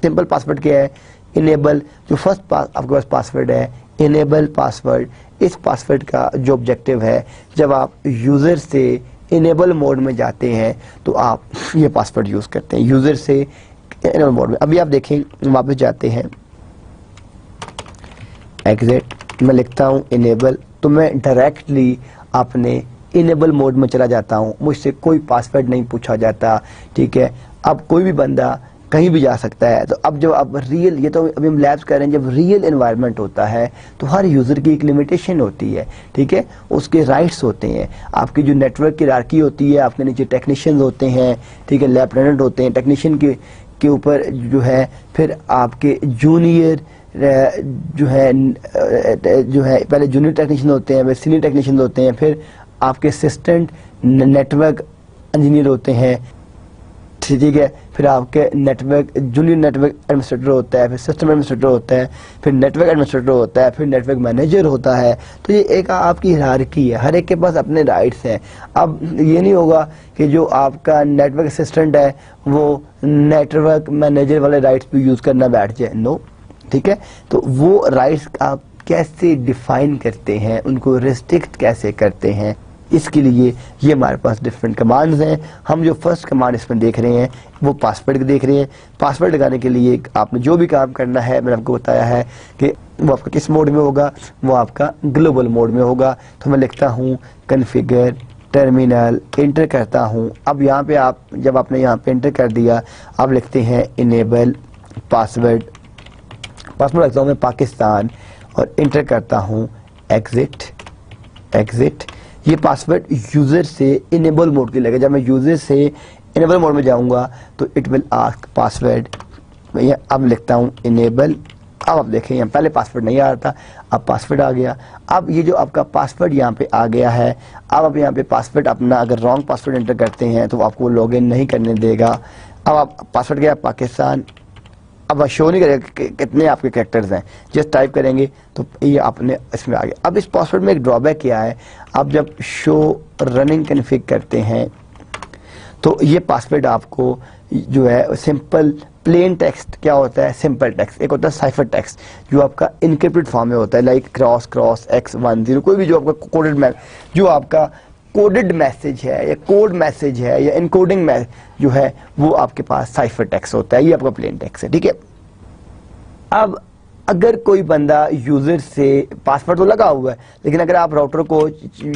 सिंपल पासवर्ड क्या है इनेबल जो फर्स्ट आपके पास पासवर्ड है इनेबल पासवर्ड, इस पासवर्ड का जो ऑब्जेक्टिव है, जब आप यूज़र से इनेबल मोड में जाते हैं तो आप ये पासवर्ड यूज़ करते हैं यूज़र से इनेबल मोड में। अभी आप देखें वापस जाते हैं एग्जिट, मैं लिखता हूँ इनेबल, तो मैं डायरेक्टली अपने इनेबल मोड में चला जाता हूँ, मुझसे कोई पासवर्ड नहीं पूछा जाता, ठीक है। अब कोई भी बंदा कहीं भी जा सकता है। तो अब जब आप रियल, ये तो अभी हम लैब्स कर रहे हैं, जब रियल एनवायरनमेंट होता है तो हर यूज़र की एक लिमिटेशन होती है, ठीक है, उसके राइट्स होते हैं। आपकी जो नेटवर्क की हायरार्की होती है, आपके नीचे टेक्नीशियंस होते हैं, ठीक है, लैब अटेंडेंट होते हैं, टेक्नीशियन के ऊपर जो है फिर आपके जूनियर जो है पहले जूनियर टेक्नीशियन होते हैं, फिर सीनियर टेक्नीशियन होते हैं, फिर आपके असिस्टेंट नेटवर्क इंजीनियर होते हैं, ठीक है, फिर आपके नेटवर्क जूनियर नेटवर्क एडमिनिस्ट्रेटर होता है, फिर सिस्टम एडमिनिस्ट्रेटर होता है, फिर नेटवर्क एडमिनिस्ट्रेटर होता है, फिर नेटवर्क मैनेजर होता है। तो ये एक आपकी हायरार्की है, हर एक के पास अपने राइट्स हैं। अब ये नहीं होगा कि जो आपका नेटवर्क असिस्टेंट है वो नेटवर्क मैनेजर वाले राइट्स भी यूज़ करना बैठ जाए, नो, ठीक है। तो वो राइट्स आप कैसे डिफाइन करते हैं, उनको रिस्ट्रिक्ट कैसे करते हैं, इसके लिए ये हमारे पास डिफरेंट कमांड्स हैं। हम जो फर्स्ट कमांड इसमें देख रहे हैं वो पासवर्ड देख रहे हैं। पासवर्ड लगाने के लिए आपने जो भी काम करना है, मैंने आपको बताया है कि वो आपका किस मोड में होगा, वो आपका ग्लोबल मोड में होगा। तो मैं लिखता हूँ कॉन्फ़िगर टर्मिनल, इंटर करता हूँ। अब यहाँ पे आप जब आपने यहाँ पे इंटर कर दिया, आप लिखते हैं इनेबल पासवर्ड, पासवर्ड रखता हूँ मैं पाकिस्तान और इंटर करता हूँ एग्जिट, एग्जिट। ये पासवर्ड यूज़र से इनेबल मोड के लगेगा। जब मैं यूज़र से इनेबल मोड में जाऊंगा तो इट विल आस्क पासवर्ड, मैं अब लिखता हूँ इनेबल। अब आप देखें यहाँ पहले पासवर्ड नहीं आ रहा था, अब पासवर्ड आ गया। अब ये जो आपका पासवर्ड यहाँ पे आ गया है, अब आप यहाँ पे पासवर्ड अपना अगर रॉन्ग पासवर्ड एंटर करते हैं तो आपको लॉगिन नहीं करने देगा। अब आप पासवर्ड गया पाकिस्तान, अब शो नहीं करेगा कि कितने आपके कैरेक्टर्स हैं, जस्ट टाइप करेंगे तो ये आपने इसमें आ गया। अब इस पासवर्ड में एक ड्रॉबैक क्या है, आप जब शो रनिंग कॉन्फ़िग करते हैं तो ये पासवर्ड आपको जो है सिंपल प्लेन टेक्स्ट, क्या होता है सिंपल टेक्स्ट, एक होता है साइफर टेक्स्ट जो आपका इनक्रिप्टेड फॉर्म में होता है, लाइक क्रॉस क्रॉस x10, कोई भी जो आपका कोडेड जो आपका कोडेड मैसेज है या कोड मैसेज है या इनकोडिंग जो है वो आपके पास साइफर टेक्स्ट होता है, ये आपका प्लेन टेक्स्ट है, ठीक है। अब अगर कोई बंदा यूजर से पासवर्ड तो लगा हुआ है, लेकिन अगर आप राउटर को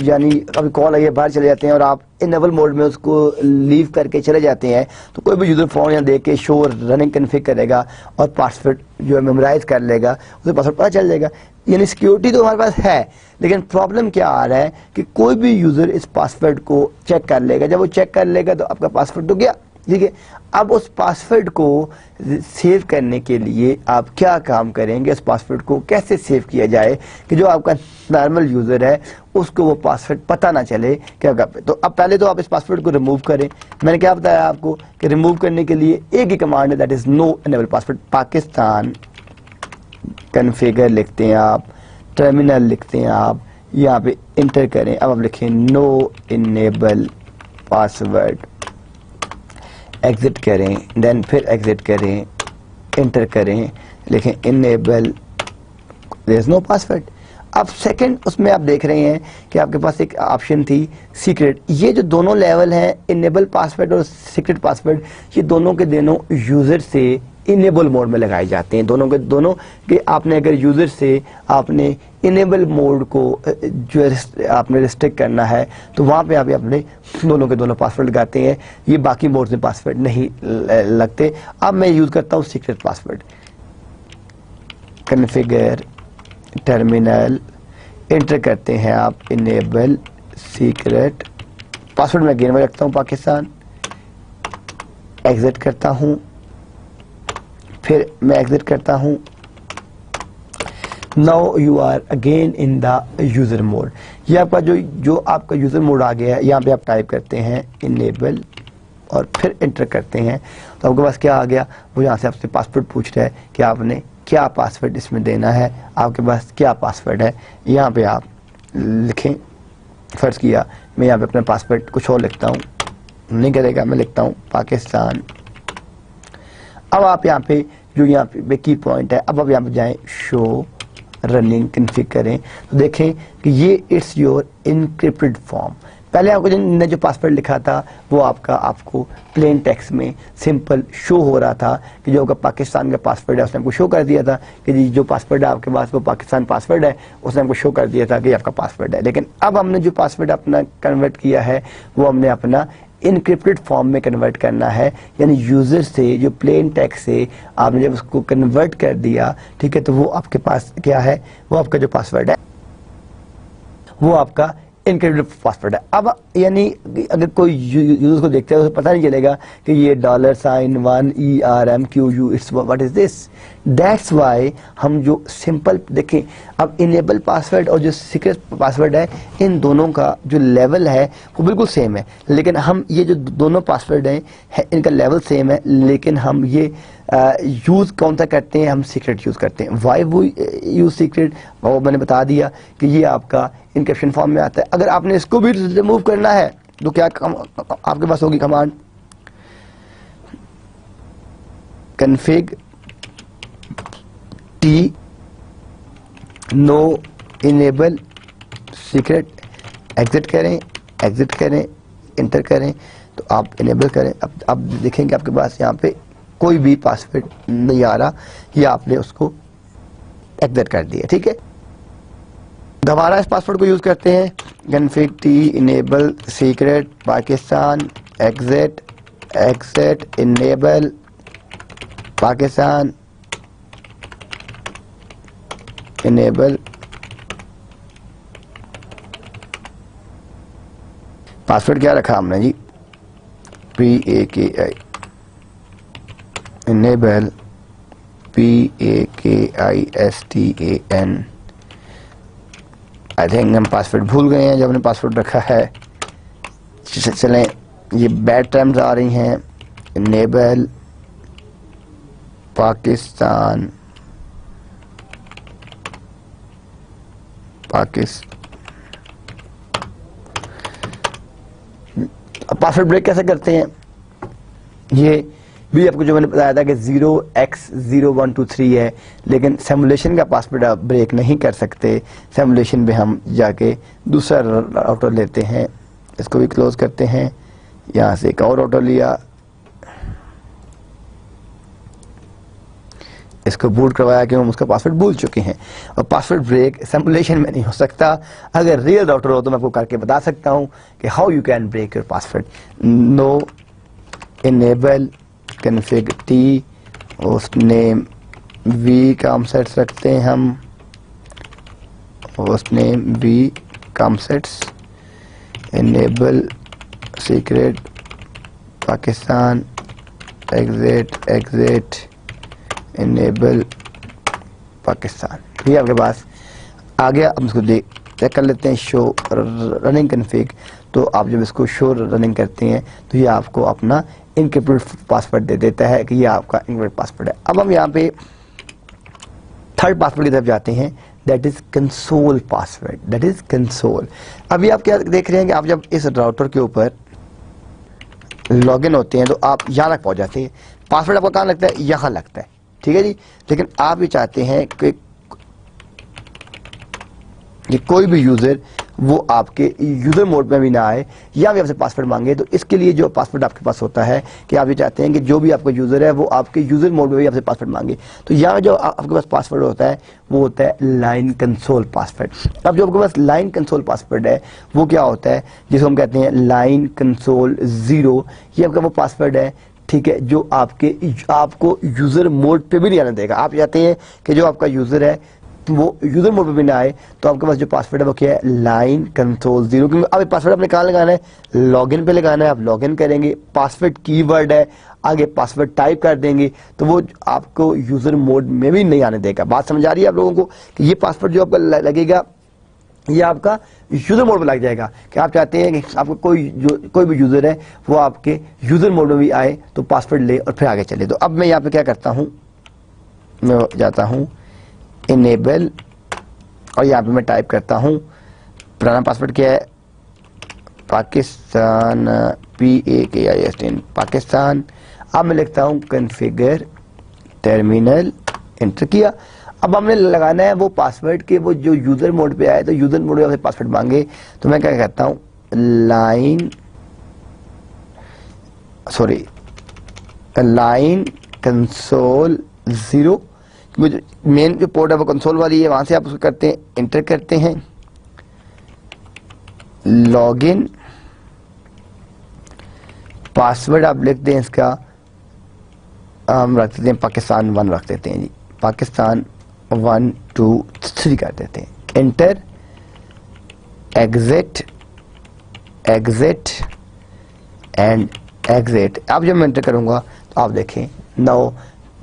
यानी कभी कॉल आई है बाहर चले जाते हैं और आप इनेबल मोड में उसको लीव करके चले जाते हैं तो कोई भी यूजर फोन यहाँ देख के शो रनिंग कॉन्फ़िग करेगा और पासवर्ड जो है मेमोराइज कर लेगा, उसे पासवर्ड पता चल जाएगा। यानी सिक्योरिटी तो हमारे पास है, लेकिन प्रॉब्लम क्या आ रहा है कि कोई भी यूजर इस पासवर्ड को चेक कर लेगा। जब वो चेक कर लेगा तो आपका पासवर्ड तो गया, ठीक है। अब उस पासवर्ड को सेव करने के लिए आप क्या काम करेंगे, उस पासवर्ड को कैसे सेव किया जाए कि जो आपका नॉर्मल यूजर है उसको वो पासवर्ड पता ना चले क्या। तो अब पहले तो आप इस पासवर्ड को रिमूव करें। मैंने क्या बताया आपको कि रिमूव करने के लिए एक ही कमांड है, that is no enable password. Pakistan configure लिखते हैं आप, टर्मिनल लिखते हैं आप, यहाँ पे इंटर करें। अब आप लिखें नो इनेबल पासवर्ड, एग्जिट करें, देन फिर एग्जिट करें, इंटर करें, लिखें enable, there is no password. अब सेकंड उसमें आप देख रहे हैं कि आपके पास एक ऑप्शन थी सीक्रेट। ये जो दोनों लेवल हैं इनेबल पासवर्ड और सीक्रेट पासवर्ड, ये दोनों के दोनों यूजर से इनेबल मोड में लगाए जाते हैं। दोनों के आपने अगर यूजर से आपने इनेबल मोड को जो आपने रिस्ट्रिक्ट करना है तो वहाँ पे आप अपने दोनों के दोनों पासवर्ड लगाते हैं, ये बाकी मोड में पासवर्ड नहीं लगते। अब मैं यूज़ करता हूँ secret password. Configure terminal, inter करते हैं आप इनेबल सीक्रेट पासवर्ड। मैं अगेन में रखता हूँ पाकिस्तान, एग्जिट करता हूँ, फिर मैं एग्जिट करता हूँ। Now you are again in the user mode. ये आपका जो आपका यूजर मोड आ गया है, यहाँ पे आप टाइप करते हैं इनेबल और फिर इंटर करते हैं तो आपके पास क्या आ गया, वो यहाँ से आपसे पासवर्ड पूछ रहा है कि आपने क्या पासवर्ड इसमें देना है, आपके पास क्या पासवर्ड है। यहाँ पे आप लिखें, फर्ज किया मैं यहाँ पे अपना पासवर्ड कुछ और लिखता हूँ, नहीं करेगा, मैं लिखता हूँ पाकिस्तान। अब आप यहाँ पे जो यहाँ पे की पॉइंट है। अब यहाँ पे जाएं, शो रनिंग कन्फिग करें तो देखें कि ये इट्स योर इनक्रिप्टेड फॉर्म। पहले आपको जो पासवर्ड लिखा था वो आपको प्लेन टेक्स्ट में सिंपल शो हो रहा था कि जो आपका पाकिस्तान का पासवर्ड है उसने आपको शो कर दिया था कि जी जो पासवर्ड है आपके पास वो पाकिस्तान पासवर्ड है, उसने आपको शो कर दिया था कि आपका पासवर्ड है। लेकिन अब हमने जो पासवर्ड अपना कन्वर्ट किया है वो हमने अपना इनक्रिप्टेड फॉर्म में कन्वर्ट करना है, यानी यूजर से जो प्लेन टेक्स्ट से आपने जब उसको कन्वर्ट कर दिया, ठीक है, तो वो आपके पास क्या है, वो आपका जो पासवर्ड है वो आपका इनक्रिप्टेड पासवर्ड है। अब यानी अगर कोई यूजर को देखता है उसे पता नहीं चलेगा कि ये $1ERMQU it's what is this. That's why हम जो सिंपल देखें, अब इनेबल पासवर्ड और जो सीक्रेट पासवर्ड है इन दोनों का जो लेवल है वो बिल्कुल सेम है, लेकिन हम ये जो दोनों पासवर्ड हैं इनका लेवल सेम है, लेकिन हम ये यूज कौन सा करते हैं, हम सीक्रेट यूज करते हैं। वाई वो यूज सीक्रेट, वो मैंने बता दिया कि ये आपका इनक्रिप्शन फॉर्म में आता है। अगर आपने इसको भी रिमूव करना है तो क्या आपके पास होगी command, config T no enable secret, exit करें, इंटर करें तो आप इनेबल करें। अब देखेंगे आपके पास यहाँ पे कोई भी पासवर्ड नहीं आ रहा, या आपने उसको एग्जिट कर दिया, ठीक है। दोबारा इस पासवर्ड को यूज करते हैं, config T enable secret Pakistan, exit enable Pakistan, enable password क्या रखा हमने जी, PAKI enable PAKISTAN। I think हम पासवर्ड भूल गए हैं जब हमने पासवर्ड रखा है। चलें, ये बैड टर्म्स आ रही हैं, इनेबल पाकिस्तान, पासवर्ड ब्रेक कैसे करते हैं, ये भी आपको जो मैंने बताया था कि 0x0123 है, लेकिन सिमुलेशन का पासवर्ड आप ब्रेक नहीं कर सकते। सिमुलेशन में हम जाके दूसरा राउटर लेते हैं, इसको भी क्लोज करते हैं, यहाँ से एक और राउटर लिया, इसको बूट करवाया कि हम उसका पासवर्ड भूल चुके हैं। और पासवर्ड ब्रेक सिमुलेशन में नहीं हो सकता, अगर रियल राउटर हो तो मैं आपको करके बता सकता हूँ कि how you can break your password. No enable config T host name V COMSATS रखते हैं हम, host name V COMSATS, enable secret Pakistan, exit enable Pakistan. ये आपके पास आ गया। अब इसको चेक कर लेते हैं, शो रनिंग कन्फिग। तो आप जब इसको शो रनिंग करते हैं तो ये आपको अपना इनक्रिप्टेड पासवर्ड दे देता है कि ये आपका इनक्रिप्टेड पासवर्ड है। अब हम यहाँ पे थर्ड पासवर्ड की तरफ जाते हैं, that is console password, that is console. अभी आप क्या देख रहे हैं कि आप जब इस राउटर के ऊपर लॉगिन होते हैं तो आप यहाँ तक पहुंच जाते हैं, पासवर्ड आपका कहाँ लगता है, यहाँ लगता है, ठीक है जी। लेकिन आप भी चाहते हैं कि कोई भी यूजर वो आपके यूजर मोड में भी ना आए या भी आपसे पासवर्ड मांगे, तो इसके लिए जो पासवर्ड आपके पास होता है कि आप ये चाहते हैं कि जो भी आपका यूजर है वो आपके यूजर मोड में भी आपसे पासवर्ड मांगे, तो यहाँ जो आपके पास पासवर्ड होता है वो होता है लाइन कंसोल पासवर्ड। अब जो आपके पास लाइन कंसोल पासवर्ड है वो क्या होता है, जिसको हम कहते हैं लाइन कंसोल 0, ये आपका वो पासवर्ड है, ठीक है, जो आपको यूजर मोड पे भी नहीं आने देगा। आप चाहते हैं कि जो आपका यूजर है वो यूजर मोड पे भी ना आए, तो आपके पास जो पासवर्ड है वो क्या है, लाइन कंसोल 0। क्योंकि अब पासवर्ड आपने कहाँ लगाना है, लॉगिन पे लगाना है। आप लॉगिन करेंगे, पासवर्ड कीवर्ड है, आगे पासवर्ड टाइप कर देंगे तो वो आपको यूजर मोड में भी नहीं आने देगा। बात समझ आ रही है आप लोगों को कि ये पासवर्ड जो आपका लगेगा ये आपका यूजर मोड में लग जाएगा कि आप चाहते हैं कि आपको कोई भी यूजर है वो आपके यूजर मोड में भी आए तो पासवर्ड ले और फिर आगे चले। तो अब मैं यहाँ पे क्या करता हूँ, मैं जाता हूँ इनेबल और यहाँ पे मैं टाइप करता हूँ पुराना पासवर्ड क्या है, पाकिस्तान, PAKISTAN पाकिस्तान। अब मैं लिखता हूँ कन्फिगर टर्मिनल, एंटर किया। अब हमने लगाना है वो पासवर्ड के, वो जो यूजर मोड पे आए तो यूजर मोड में पासवर्ड मांगे, तो मैं क्या कहता हूँ लाइन कंसोल 0, मेन जो पोर्ट है वो कंसोल वाली है, वहां से आप उसको करते हैं, एंटर करते हैं, लॉगिन, पासवर्ड आप लिख दें इसका, हम रख देते हैं पाकिस्तान 1 रख देते हैं जी, पाकिस्तान 1 2 3 कर देते हैं, एंटर, एग्जिट एंड एग्जिट। अब जब मैं एंटर करूंगा तो आप देखें नाउ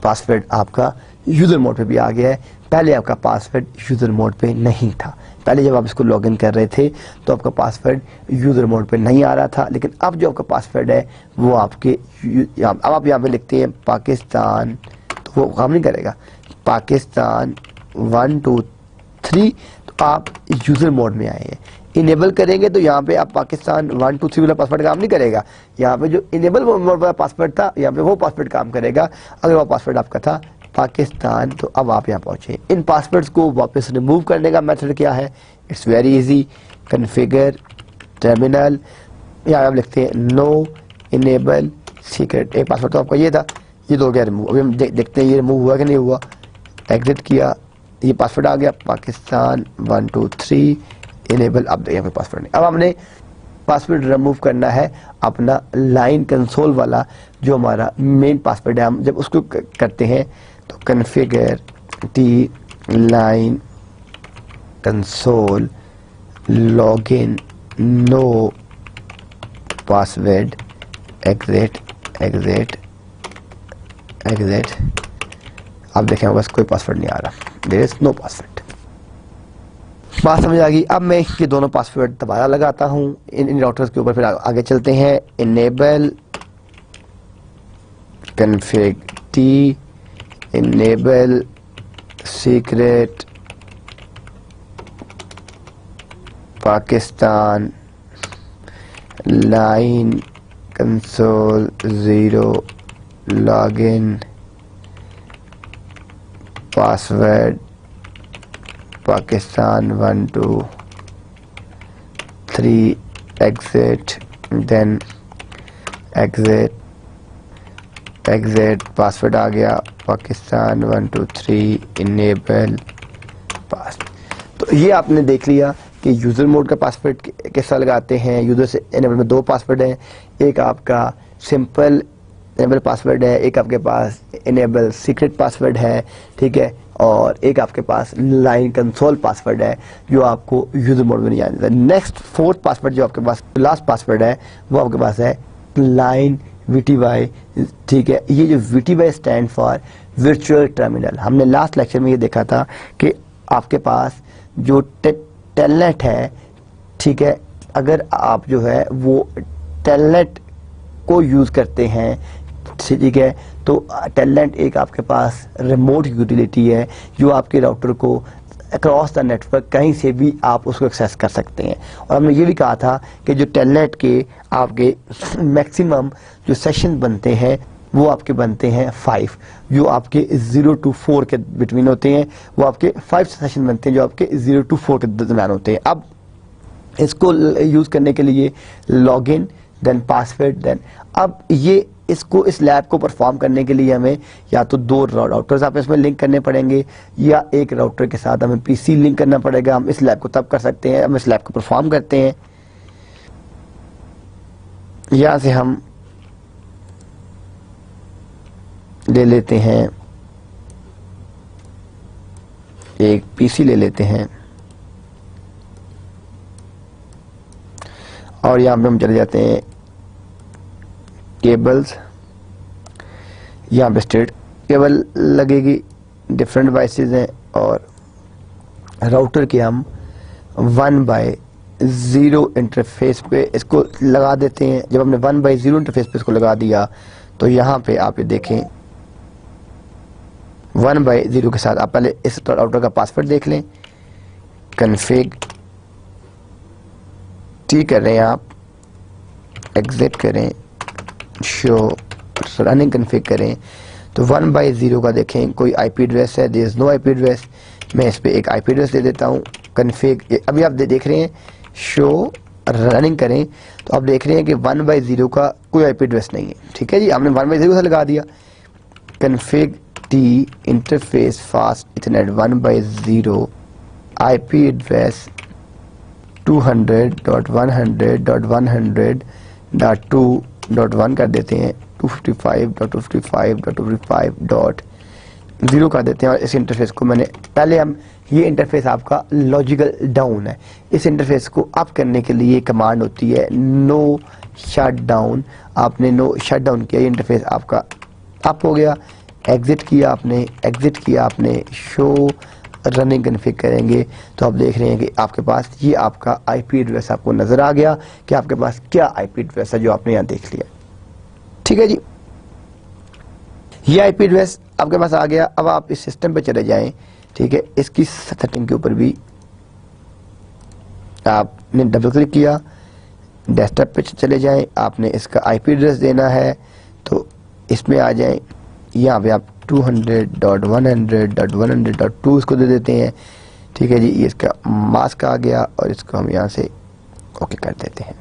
पासवर्ड आपका यूजर मोड पे भी आ गया है। पहले आपका पासवर्ड यूजर मोड पे नहीं था, पहले जब आप इसको लॉगिन कर रहे थे तो आपका पासवर्ड यूजर मोड पे नहीं आ रहा था, लेकिन अब जो आपका पासवर्ड है वो आपके अब आप यहाँ पे लिखते हैं पाकिस्तान, तो वो काम नहीं करेगा, पाकिस्तान 1 2 3, तो आप यूजर मोड में आए हैं। इनेबल करेंगे तो यहाँ पे आप पाकिस्तान 1 2 3 वाला पासवर्ड काम नहीं करेगा, यहाँ पे जो इनेबल मोड वाला पासवर्ड था यहाँ पे वो पासवर्ड काम करेगा। अगर वो पासवर्ड आपका था पाकिस्तान, तो अब आप यहाँ पहुंचे। इन पासवर्ड्स को वापस रिमूव करने का मेथड क्या है? It's very easy, configure terminal, यहाँ आप लिखते हैं नो इनेबल सीक्रेट। एक पासवर्ड तो आपका ये था, ये तो हो गया रिमूव। अभी हम देखते हैं ये रिमूव हुआ कि नहीं हुआ। एग्जिट किया, ये पासवर्ड आ गया पाकिस्तान 1 2 3 इनेबल। अब यहाँ पे पासवर्ड नहीं, अब हमने पासवर्ड रिमूव करना है अपना लाइन कंसोल वाला जो हमारा मेन पासवर्ड है। हम जब उसको करते हैं तो configure T line console login no password exit exit exit. अब देखें बस कोई पासवर्ड नहीं आ रहा, देयर इज नो पासवर्ड। बात समझ आ गई। अब मैं ये दोनों पासवर्ड दोबारा लगाता हूँ इन राउटर्स के ऊपर, फिर आगे चलते हैं। Enable config T enable secret Pakistan line console 0 login password Pakistan 1 2 3 exit then exit password आ गया पाकिस्तान 1 2 3 इनेबल पास। तो ये आपने देख लिया कि यूज़र मोड का पासवर्ड कैसा लगाते हैं। यूज़र से इनेबल में 2 पासवर्ड हैं, एक आपका सिंपल इनेबल पासवर्ड है, एक आपके पास इनेबल सीक्रेट पासवर्ड है, ठीक है, और एक आपके पास लाइन कंसोल पासवर्ड है जो आपको यूजर मोड में नहीं आने देता। नेक्स्ट 4th पासवर्ड जो आपके पास लास्ट पासवर्ड है वो आपके पास है लाइन VTY, ठीक है। ये जो VTY stand for virtual terminal. हमने लास्ट लेक्चर में ये देखा था कि आपके पास जो टेलनेट है, ठीक है, अगर आप जो है वो टेलनेट को यूज़ करते हैं, ठीक है, तो टेलनेट एक आपके पास रिमोट यूटिलिटी है जो आपके राउटर को अक्रॉस द नेटवर्क कहीं से भी आप उसको एक्सेस कर सकते हैं। और हमने ये भी कहा था कि जो टेलनेट के आपके मैक्सिमम जो सेशन बनते हैं वो आपके बनते हैं 5, जो आपके 0 to 4 के बिटवीन होते हैं, वो आपके 5 सेशन बनते हैं जो आपके 0 to 4 के दरम्यान होते हैं। अब इसको यूज़ करने के लिए लॉगिन देन पासवर्ड देन, अब ये इसको इस लैब को परफॉर्म करने के लिए हमें या तो 2 राउटर्स आप इसमें लिंक करने पड़ेंगे या एक राउटर के साथ हमें PC लिंक करना पड़ेगा। हम इस लैब को तब कर सकते हैं, हम इस लैब को परफॉर्म करते हैं। यहाँ से हम ले लेते हैं एक PC ले लेते हैं और यहाँ पे हम चले जाते हैं केबल्स, यहाँ पे स्ट्रेट केबल लगेगी, डिफरेंट डिवाइसेस हैं और राउटर के हम 1/0 इंटरफेस पे इसको लगा देते हैं। जब हमने 1/0 इंटरफेस पे इसको लगा दिया तो यहाँ पे आप ये देखें 1/0 के साथ आप पहले इस राउटर का पासवर्ड देख लें, कॉन्फ़िग टी कर रहे हैं आप, एग्जिट करें, शो रनिंग कॉन्फ़िग करें तो 1/0 का देखें कोई आईपी एड्रेस है, there is no IP address. मैं इस पे एक आईपी एड्रेस दे देता हूँ कन्फिग। अभी आप देख रहे हैं शो रनिंग करें तो आप देख रहे हैं कि 1/0 का कोई आईपी एड्रेस नहीं है। ठीक है जी, हमने 1/0 से लगा दिया। Config T interface fast Ethernet 1/0 IP address 200.100.100.2.1 कर देते हैं, 255.255.255.0 कर देते हैं। और इस इंटरफेस को मैंने पहले हम ये इंटरफेस आपका लॉजिकल डाउन है। इस इंटरफेस को अप करने के लिए कमांड होती है नो शट डाउन। आपने नो शट डाउन किया, ये इंटरफेस आपका अप हो गया। एग्जिट किया आपने शो रनिंग कन्फिग करेंगे तो आप देख रहे हैं कि आपके पास ये आपका आईपी एड्रेस आपको नजर आ गया कि आपके पास क्या आईपी एड्रेस है जो आपने यहाँ देख लिया। ठीक है जी, ये आईपी एड्रेस आपके पास आ गया। अब आप इस सिस्टम पे चले जाएं। ठीक है, इसकी सेटिंग के ऊपर भी आपने डबल क्लिक किया, डेस्कटॉप पे चले जाएं। आपने इसका आईपी एड्रेस देना है तो इसमें आ जाएं। यहाँ पे आप 200.100.100.2 इसको दे देते हैं। ठीक है जी, ये इसका मास्क आ गया और इसको हम यहाँ से ओके कर देते हैं।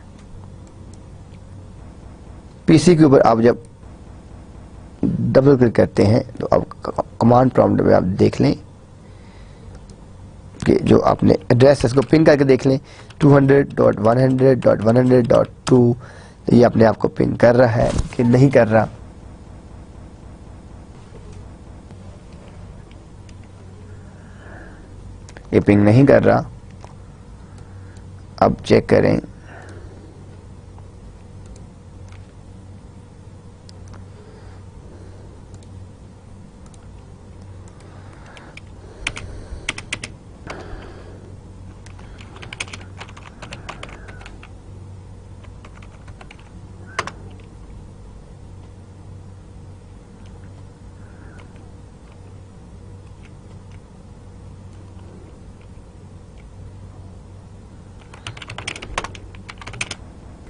पीसी के ऊपर आप जब डबल क्लिक करते हैं तो अब कमांड प्रॉम्प्ट में आप देख लें कि जो आपने एड्रेस है इसको पिन करके देख लें 200.100.100.2। ये अपने आप को पिन कर रहा है कि नहीं कर रहा। ये पिंग नहीं कर रहा। अब चेक करें।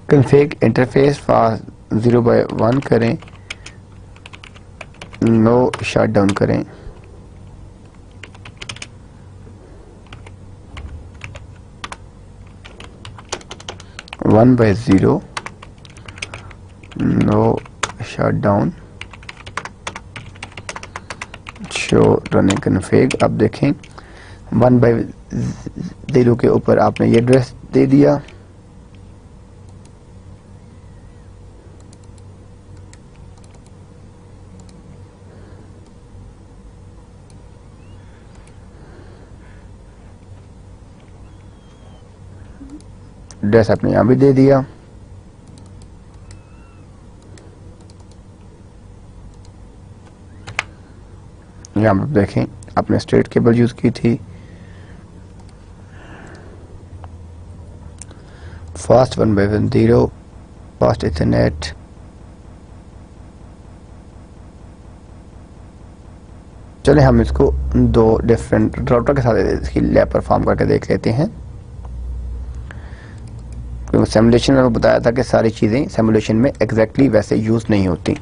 कन्फिग इंटरफेस फास्ट 0/1 करें, नो शट डाउन करें। One by 0 no shut down show running config. अब देखें 1/0 के ऊपर आपने ये एड्रेस दे दिया। एड्रेस आपने यहाँ भी दे दिया। यहाँ पर देखें आपने स्ट्रेट केबल यूज की थी। Fast 1/0 fast Ethernet. चले हम इसको दो डिफरेंट राउटर के साथ इसकी लैब परफॉर्म करके देख लेते हैं। सिमुलेशन में बताया था कि सारी चीज़ें सिमुलेशन में एग्जैक्टली वैसे यूज़ नहीं होती।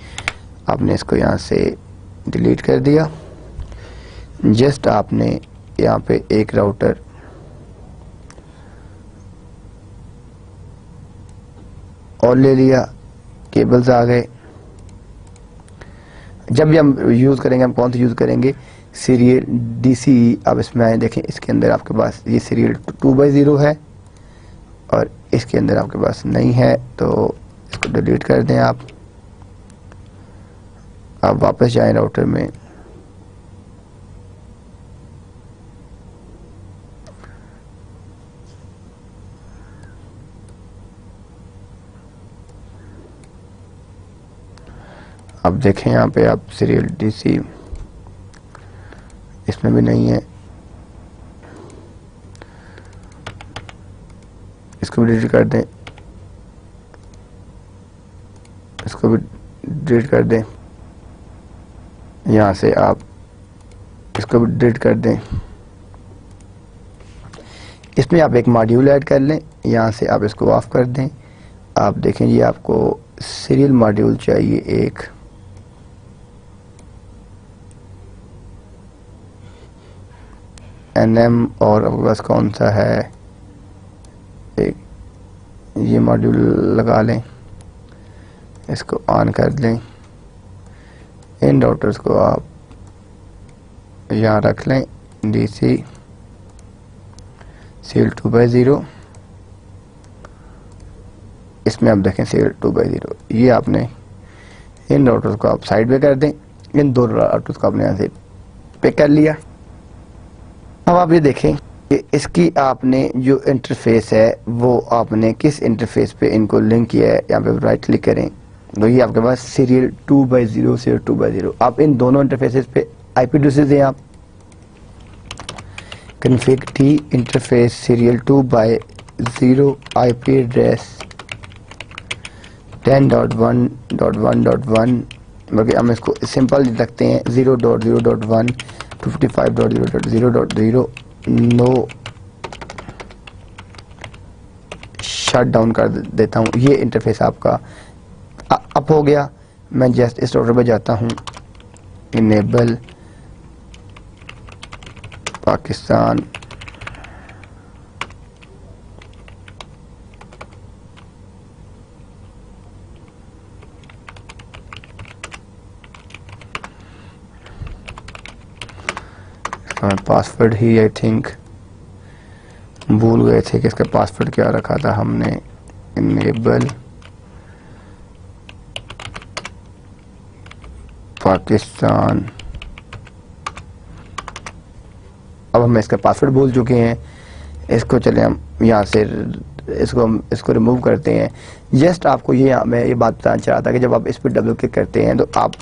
आपने इसको यहाँ से डिलीट कर दिया। जस्ट आपने यहाँ पे एक राउटर और ले लिया, केबल्स आ गए। जब भी हम यूज़ करेंगे, हम कौन सा यूज़ करेंगे, सीरियल डीसी। अब इसमें आए देखें, इसके अंदर आपके पास ये सीरियल 2/0 है और इसके अंदर आपके पास नहीं है तो इसको डिलीट कर दें। आप वापस जाएं राउटर में। अब देखें यहाँ पे आप सीरियल डीसी, इसमें भी नहीं है। इसको भी डिलीट कर दें, इसको भी डिलीट कर दें। यहाँ से आप इसको भी डिलीट कर दें। इसमें आप एक मॉड्यूल ऐड कर लें। यहाँ से आप इसको ऑफ कर दें। आप देखें ये आपको सीरियल मॉड्यूल चाहिए एक। NM और आपके पास कौन सा है, एक ये मॉड्यूल लगा लें, इसको ऑन कर लें। इन राउटर्स को आप यहाँ रख लें, DC सीरियल 2/0, इसमें आप देखें सीरियल 2/0। ये आपने इन राउटर्स को आप साइड पे कर दें, इन दो राउटर्स को आपने यहाँ से पिक कर लिया। अब आप ये देखें कि इसकी आपने जो इंटरफेस है वो आपने किस इंटरफेस पे इनको लिंक किया है। यहाँ पे राइट क्लिक करें तो ये आपके पास सीरियल 2/0 सीरियल 2/0। आप इन दोनों इंटरफेसेस पे IP एड्रेसेस दें, आप config t interface serial 2/0 IP address 10.1.1.1, बल्कि हम इसको सिंपल रखते हैं 0.0.1 255.0.0.0। नो शट डाउन कर देता हूँ। ये इंटरफेस आपका अप हो गया। मैं जस्ट इस राउटर पे जाता हूँ, enable Pakistan, password he I think भूल गए थे कि इसका पासवर्ड क्या रखा था हमने। इनेबल पाकिस्तान। अब हम इसका पासवर्ड भूल चुके हैं, इसको चले हम यहाँ से इसको रिमूव करते हैं। जस्ट आपको ये मैं ये बात बताना चाह रहा था कि जब आप इस पर डबल क्लिक करते हैं तो आप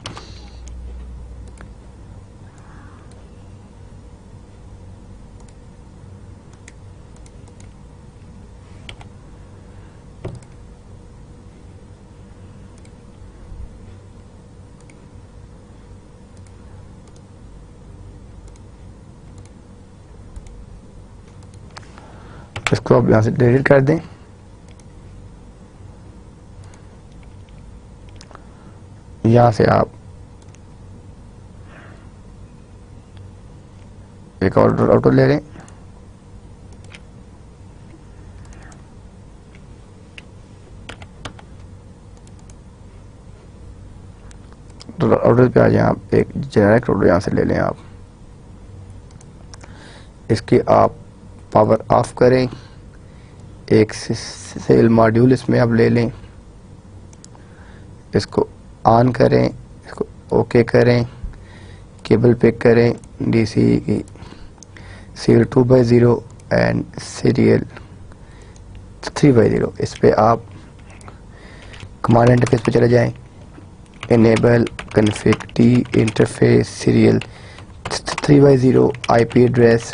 इसको आप यहाँ से डिलीट कर दें। यहाँ से आप एक और राउटर ले लें, राउटर पे आ जाए। आप एक जेनेरिक राउटर यहाँ से ले लें, आप इसकी आप पावर ऑफ करें, एक सेल मॉड्यूल इसमें आप ले लें, इसको ऑन करें, इसको ओके करें, केबल पिक करें DC की सीरियल 2/0 एंड सीरियल 3/0। इस पे आप कमांड इंटरफेस पे चले जाएं, enable config T interface serial 3/0 IP address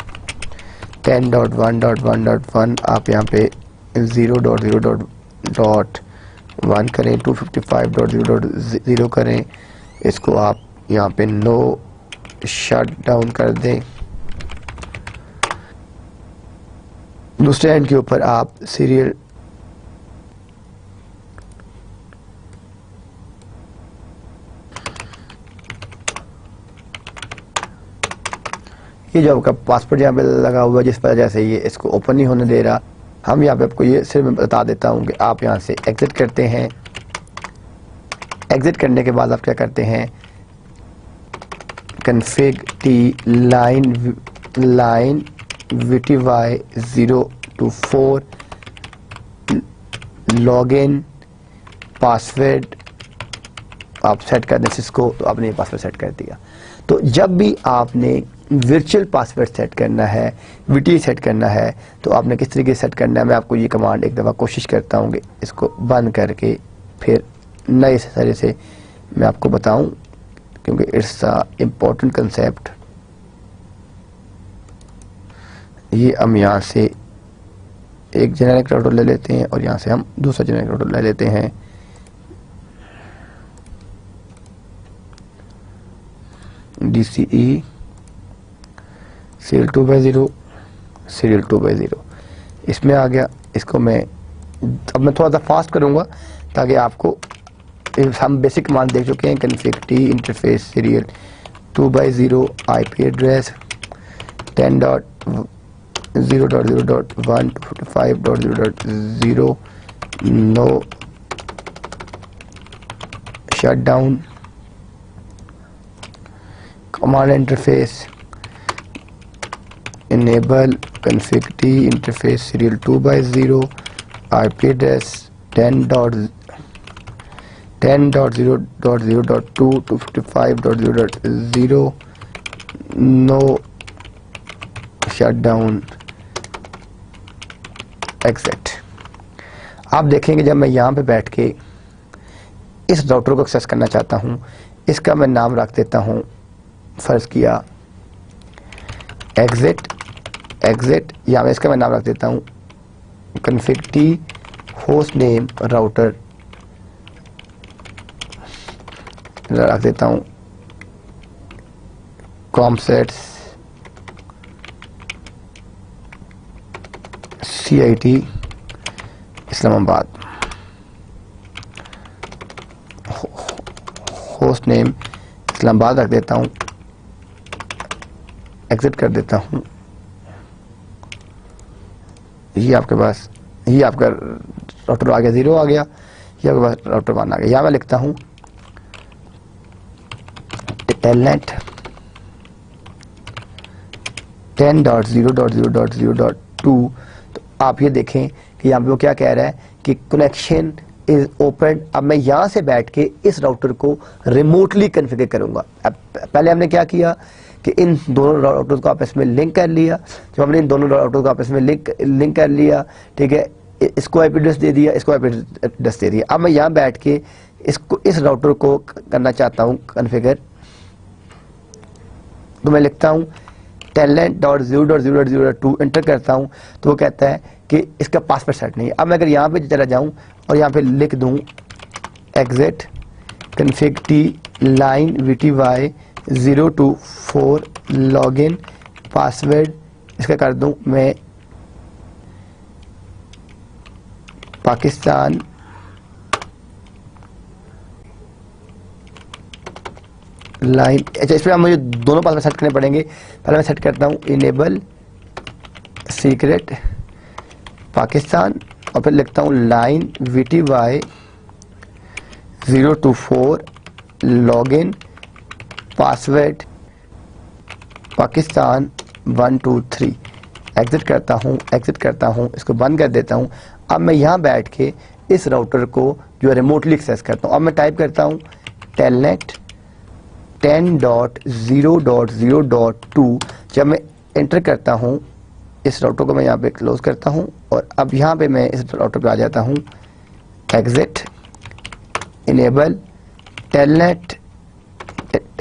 10.1.1.1। आप यहाँ पे 0.0.1 करें, 255.0.0 करें। इसको आप यहाँ पे नो शट डाउन कर दें। दूसरे एंड के ऊपर आप सीरियल ये जो आपका पासवर्ड यहाँ पे लगा हुआ है, जिस वजह से ये इसको ओपन नहीं होने दे रहा। हम यहाँ पे आपको ये सिर्फ मैं बता देता हूँ कि आप यहाँ से एग्जिट करते हैं। एग्जिट करने के बाद आप क्या करते हैं, config t line vty 024 login password आप सेट कर दें सिस्को। तो आपने ये पासवर्ड सेट कर दिया। तो जब भी आपने वर्चुअल पासवर्ड सेट करना है, VT सेट करना है, तो आपने किस तरीके से सेट करना है, मैं आपको ये कमांड एक दफ़ा कोशिश करता हूँ कि इसको बंद करके फिर नए तरह से मैं आपको बताऊं, क्योंकि इट्स अ इम्पोर्टेंट कंसेप्ट। ये हम यहाँ से एक जेनेरिक राउटर ले लेते हैं और यहाँ से हम दूसरा जेनेरिक राउटर ले लेते हैं। DCE सीरियल 2/0 सीरियल 2/0 इसमें आ गया। इसको मैं अब मैं थोड़ा सा फास्ट करूँगा ताकि आपको, हम बेसिक कमांड देख चुके हैं, config t interface serial 2/0 IP address 10.0.0.1 to 55.0.0 no shutdown. Command interface enable config T interface serial 2x0 IP address 10.0.0.2 to 55.0.0 no shutdown exit. आप देखेंगे जब मैं यहाँ पे बैठ के इस राउटर को एक्सेस करना चाहता हूँ, इसका मैं नाम रख देता हूँ, फर्ज किया एग्जिट या मैं इसका मैं नाम रख देता हूँ config T host name router रख देता हूँ COMSATS CIT Islamabad, host name Islamabad रख देता हूँ, एग्जिट कर देता हूँ। ये आपके पास ये आपका राउटर आ गया, 0 आ गया, ये आपके पास राउटर 1 आ गया। यहाँ मैं लिखता हूँ टेलनेट 10.0.0.0.2। तो आप ये देखें कि यहाँ पे वो क्या कह रहा है कि कनेक्शन इज ओपन। अब मैं यहाँ से बैठ के इस राउटर को रिमोटली कॉन्फ़िगर करूंगा। अब पहले हमने क्या किया कि इन दोनों राउटर्स को आपस में लिंक कर लिया। जब हमने इन दोनों राउटर्स को आपस में लिंक कर लिया, ठीक है, इसको आईपी एड्रेस दे दिया, इसको आईपी एड्रेस दे दिया। अब मैं यहाँ बैठ के इस राउटर को करना चाहता हूँ कॉन्फ़िगर, तो मैं लिखता हूँ telnet.0.0.0.2 एंटर करता हूँ, तो वो कहता है कि इसका पासवर्ड सेट नहीं है। अब मैं अगर यहाँ पे चला जाऊँ और यहाँ पे लिख दूँ exit config T line VTY 024 login password इसका कर दूँ मैं पाकिस्तान लाइन। अच्छा, इस पर मुझे दोनों पासवर्ड सेट करने पड़ेंगे। पहले मैं सेट करता हूँ इनेबल सीक्रेट पाकिस्तान और फिर लिखता हूँ line VTY 024 login password Pakistan 123। Exit करता हूँ, इसको बंद कर देता हूँ। अब मैं यहाँ बैठ के इस राउटर को जो है रिमोटली एक्सेस करता हूँ। अब मैं टाइप करता हूँ टेलनेट 10.0.0.2। जब मैं एंटर करता हूँ, इस राउटर को मैं यहाँ पे क्लोज करता हूँ और अब यहाँ पे मैं इस राउटर पे आ जाता हूँ एग्जिट इनेबल टेलनेट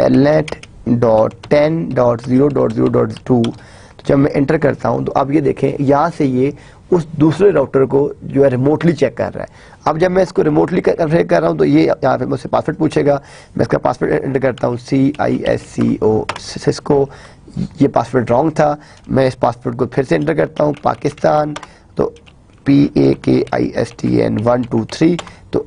10.0.0.2। तो जब मैं एंटर करता हूँ तो अब ये देखें यहाँ से ये उस दूसरे राउटर को जो है रिमोटली चेक कर रहा है। अब जब मैं इसको रिमोटली कॉन्फ़िगर कर रहा हूँ तो ये यहाँ पे मुझसे पासवर्ड पूछेगा। मैं इसका पासवर्ड एंटर करता हूँ CISCO सिस्को। ये पासवर्ड रॉन्ग था, मैं इस पासवर्ड को फिर से एंटर करता हूँ पाकिस्तान, तो PAKISTAN 123। तो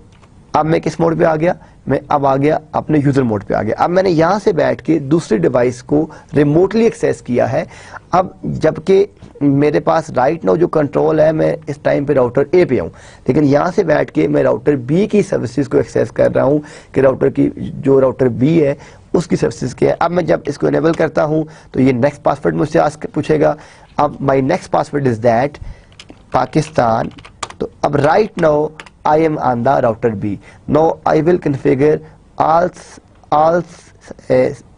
अब मैं किस मोड पे आ गया, मैं अब आ गया अपने यूज़र मोड पे आ गया। अब मैंने यहाँ से बैठ के दूसरी डिवाइस को रिमोटली एक्सेस किया है। अब जबकि मेरे पास राइट नाउ जो कंट्रोल है, मैं इस टाइम पे राउटर A पे हूँ, लेकिन यहाँ से बैठ के मैं राउटर B की सर्विसेज को एक्सेस कर रहा हूँ कि राउटर की जो राउटर B है उसकी सर्विसेज क्या है। अब मैं जब इसको इनेबल करता हूँ तो ये नेक्स्ट पासवर्ड मुझसे आस्क पूछेगा। अब my next password is that Pakistan. तो अब right now I am on the router B. Now I will configure all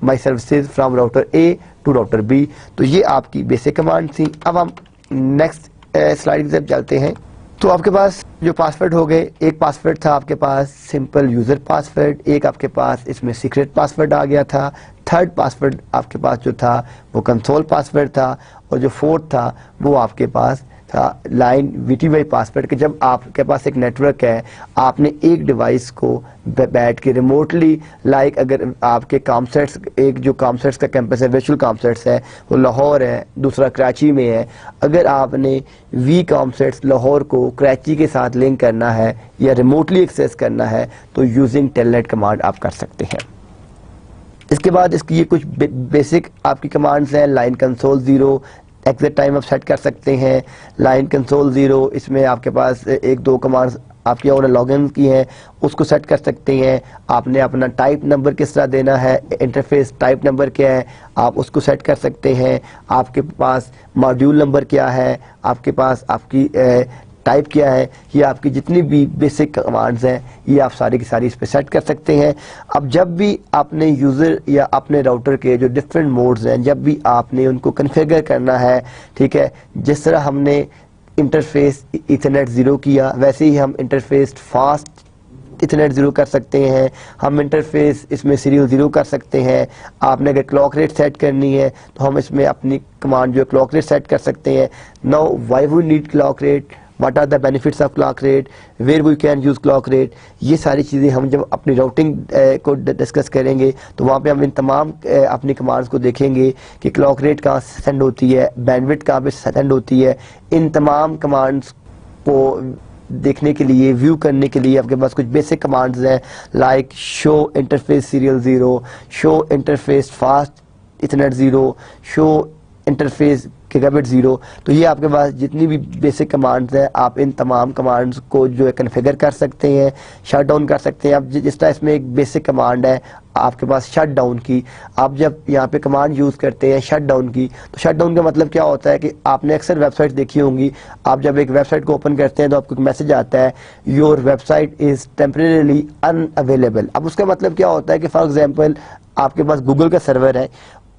my services from router A to router B. तो ये आपकी बेसिक कमांड थी। अब हम नेक्स्ट स्लाइड की तरफ चलते हैं। तो आपके पास जो पासवर्ड हो गए, एक पासवर्ड था आपके पास सिंपल यूज़र पासवर्ड, एक आपके पास इसमें सीक्रेट पासवर्ड आ गया था, थर्ड पासवर्ड आपके पास जो था वो कंसोल पासवर्ड था, और जो फोर्थ था वो आपके पास था लाइन VTY पासवर्ड। कि जब आपके पास एक नेटवर्क है, आपने एक डिवाइस को बैठ के रिमोटली, लाइक अगर आपके कॉमसेट्स, एक जो कॉमसेट्स का कैंपस है, वर्चुअल कॉमसेट्स है, वो लाहौर है, दूसरा कराची में है, अगर आपने वी कॉमसेट्स लाहौर को कराची के साथ लिंक करना है या रिमोटली एक्सेस करना है तो यूजिंग टेलनेट कमांड आप कर सकते हैं। इसके बाद इसकी ये कुछ बेसिक आपकी कमांड्स हैं। लाइन कंसोल 0 एग्जिट टाइम आप सेट कर सकते हैं। लाइन कंसोल 0 इसमें आपके पास एक दो कमांड्स आपकी और लॉगिन की हैं, उसको सेट कर सकते हैं। आपने अपना टाइप नंबर किस तरह देना है, इंटरफेस टाइप नंबर क्या है, आप उसको सेट कर सकते हैं। आपके पास मॉड्यूल नंबर क्या है, आपके पास आपकी टाइप क्या है, ये आपकी जितनी भी बेसिक कमांड्स हैं ये आप सारी की सारी इस पर सेट कर सकते हैं। अब जब भी आपने यूज़र या अपने राउटर के जो डिफरेंट मोड्स हैं, जब भी आपने उनको कन्फिगर करना है, ठीक है, जिस तरह हमने इंटरफेस इथरनेट 0 किया, वैसे ही हम इंटरफेस फास्ट इथरनेट 0 कर सकते हैं। हम इंटरफेस इसमें सीरियल 0 कर सकते हैं। आपने अगर क्लॉक रेट सेट करनी है तो हम इसमें अपनी कमांड जो है क्लॉक रेट सेट कर सकते हैं। Now why we need clock rate, what are the benefits of clock rate, where we can use clock rate, ये सारी चीज़ें हम जब अपनी राउटिंग को डिस्कस करेंगे तो वहाँ पे हम इन तमाम अपनी कमांड्स को देखेंगे कि क्लॉक रेट कहाँ से सेंड होती है, बैंडविड्थ कहाँ पे सेंड होती है। इन तमाम कमांड्स को देखने के लिए, व्यू करने के लिए आपके पास कुछ बेसिक कमांड्स हैं, like show interface serial 0, show interface fast Ethernet 0, show interface gigabit 0। तो ये आपके पास जितनी भी बेसिक कमांड्स हैं, आप इन तमाम कमांड्स को जो है कन्फिगर कर सकते हैं, शट डाउन कर सकते हैं। अब जिस तरह इसमें एक बेसिक कमांड है आपके पास शट डाउन की, आप जब यहाँ पे कमांड यूज़ करते हैं शट डाउन की, तो शट डाउन का मतलब क्या होता है कि आपने अक्सर वेबसाइट देखी होंगी, आप जब एक वेबसाइट को ओपन करते हैं तो आपको एक मैसेज आता है, your website is temporarily unavailable. अब उसका मतलब क्या होता है कि फॉर एग्जाम्पल आपके पास गूगल का सर्वर है,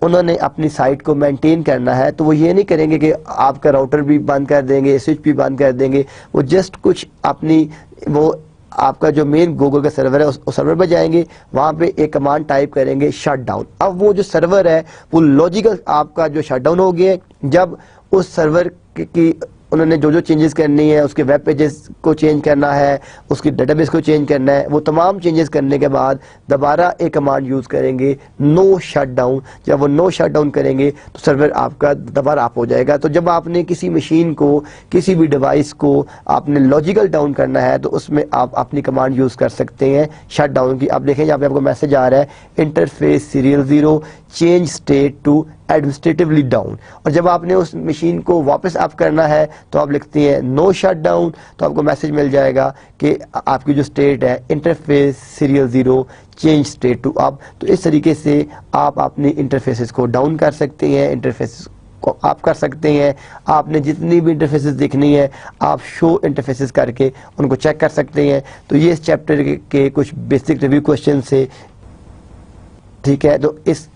उन्होंने अपनी साइट को मेंटेन करना है, तो वो ये नहीं करेंगे कि आपका राउटर भी बंद कर देंगे, स्विच भी बंद कर देंगे, वो जस्ट कुछ अपनी वो आपका जो मेन गूगल का सर्वर है उस सर्वर पर जाएंगे, वहाँ पे एक कमांड टाइप करेंगे शट डाउन। अब वो जो सर्वर है वो लॉजिकल आपका जो शट डाउन हो गया, जब उस सर्वर की उन्होंने जो जो चेंजेस करनी है, उसके वेब पेजेस को चेंज करना है, उसकी डेटाबेस को चेंज करना है, वो तमाम चेंजेस करने के बाद दोबारा एक कमांड यूज़ करेंगे नो शट डाउन। जब वो नो शट डाउन करेंगे तो सर्वर आपका दोबारा अप हो जाएगा। तो जब आपने किसी मशीन को, किसी भी डिवाइस को आपने लॉजिकल डाउन करना है तो उसमें आप अपनी कमांड यूज़ कर सकते हैं शट डाउन की। आप देखें यहाँ पे आपको मैसेज आ रहा है interface serial 0 change state to administratively down, और जब आपने उस मशीन को वापस अप करना है तो आप लिखते हैं नो शट डाउन, तो आपको मैसेज मिल जाएगा कि आपकी जो स्टेट है interface serial 0 change state to up. तो इस तरीके से आप अपनी इंटरफेसेस को डाउन कर सकते हैं, इंटरफेसेस को आप कर सकते हैं। आपने जितनी भी इंटरफेसेस देखनी है आप शो इंटरफेसेस करके उनको चेक कर सकते हैं। तो ये इस चैप्टर के कुछ बेसिक रिव्यू क्वेश्चन से, ठीक है। तो इस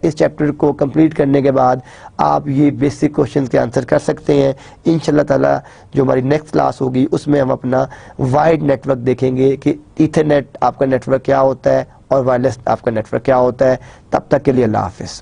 चैप्टर को कंप्लीट करने के बाद आप ये बेसिक क्वेश्चंस के आंसर कर सकते हैं। इंशाल्लाह ताला जो हमारी नेक्स्ट क्लास होगी उसमें हम अपना वाइड नेटवर्क देखेंगे कि ईथरनेट आपका नेटवर्क क्या होता है और वायरलेस आपका नेटवर्क क्या होता है। तब तक के लिए अल्लाह हाफिज़।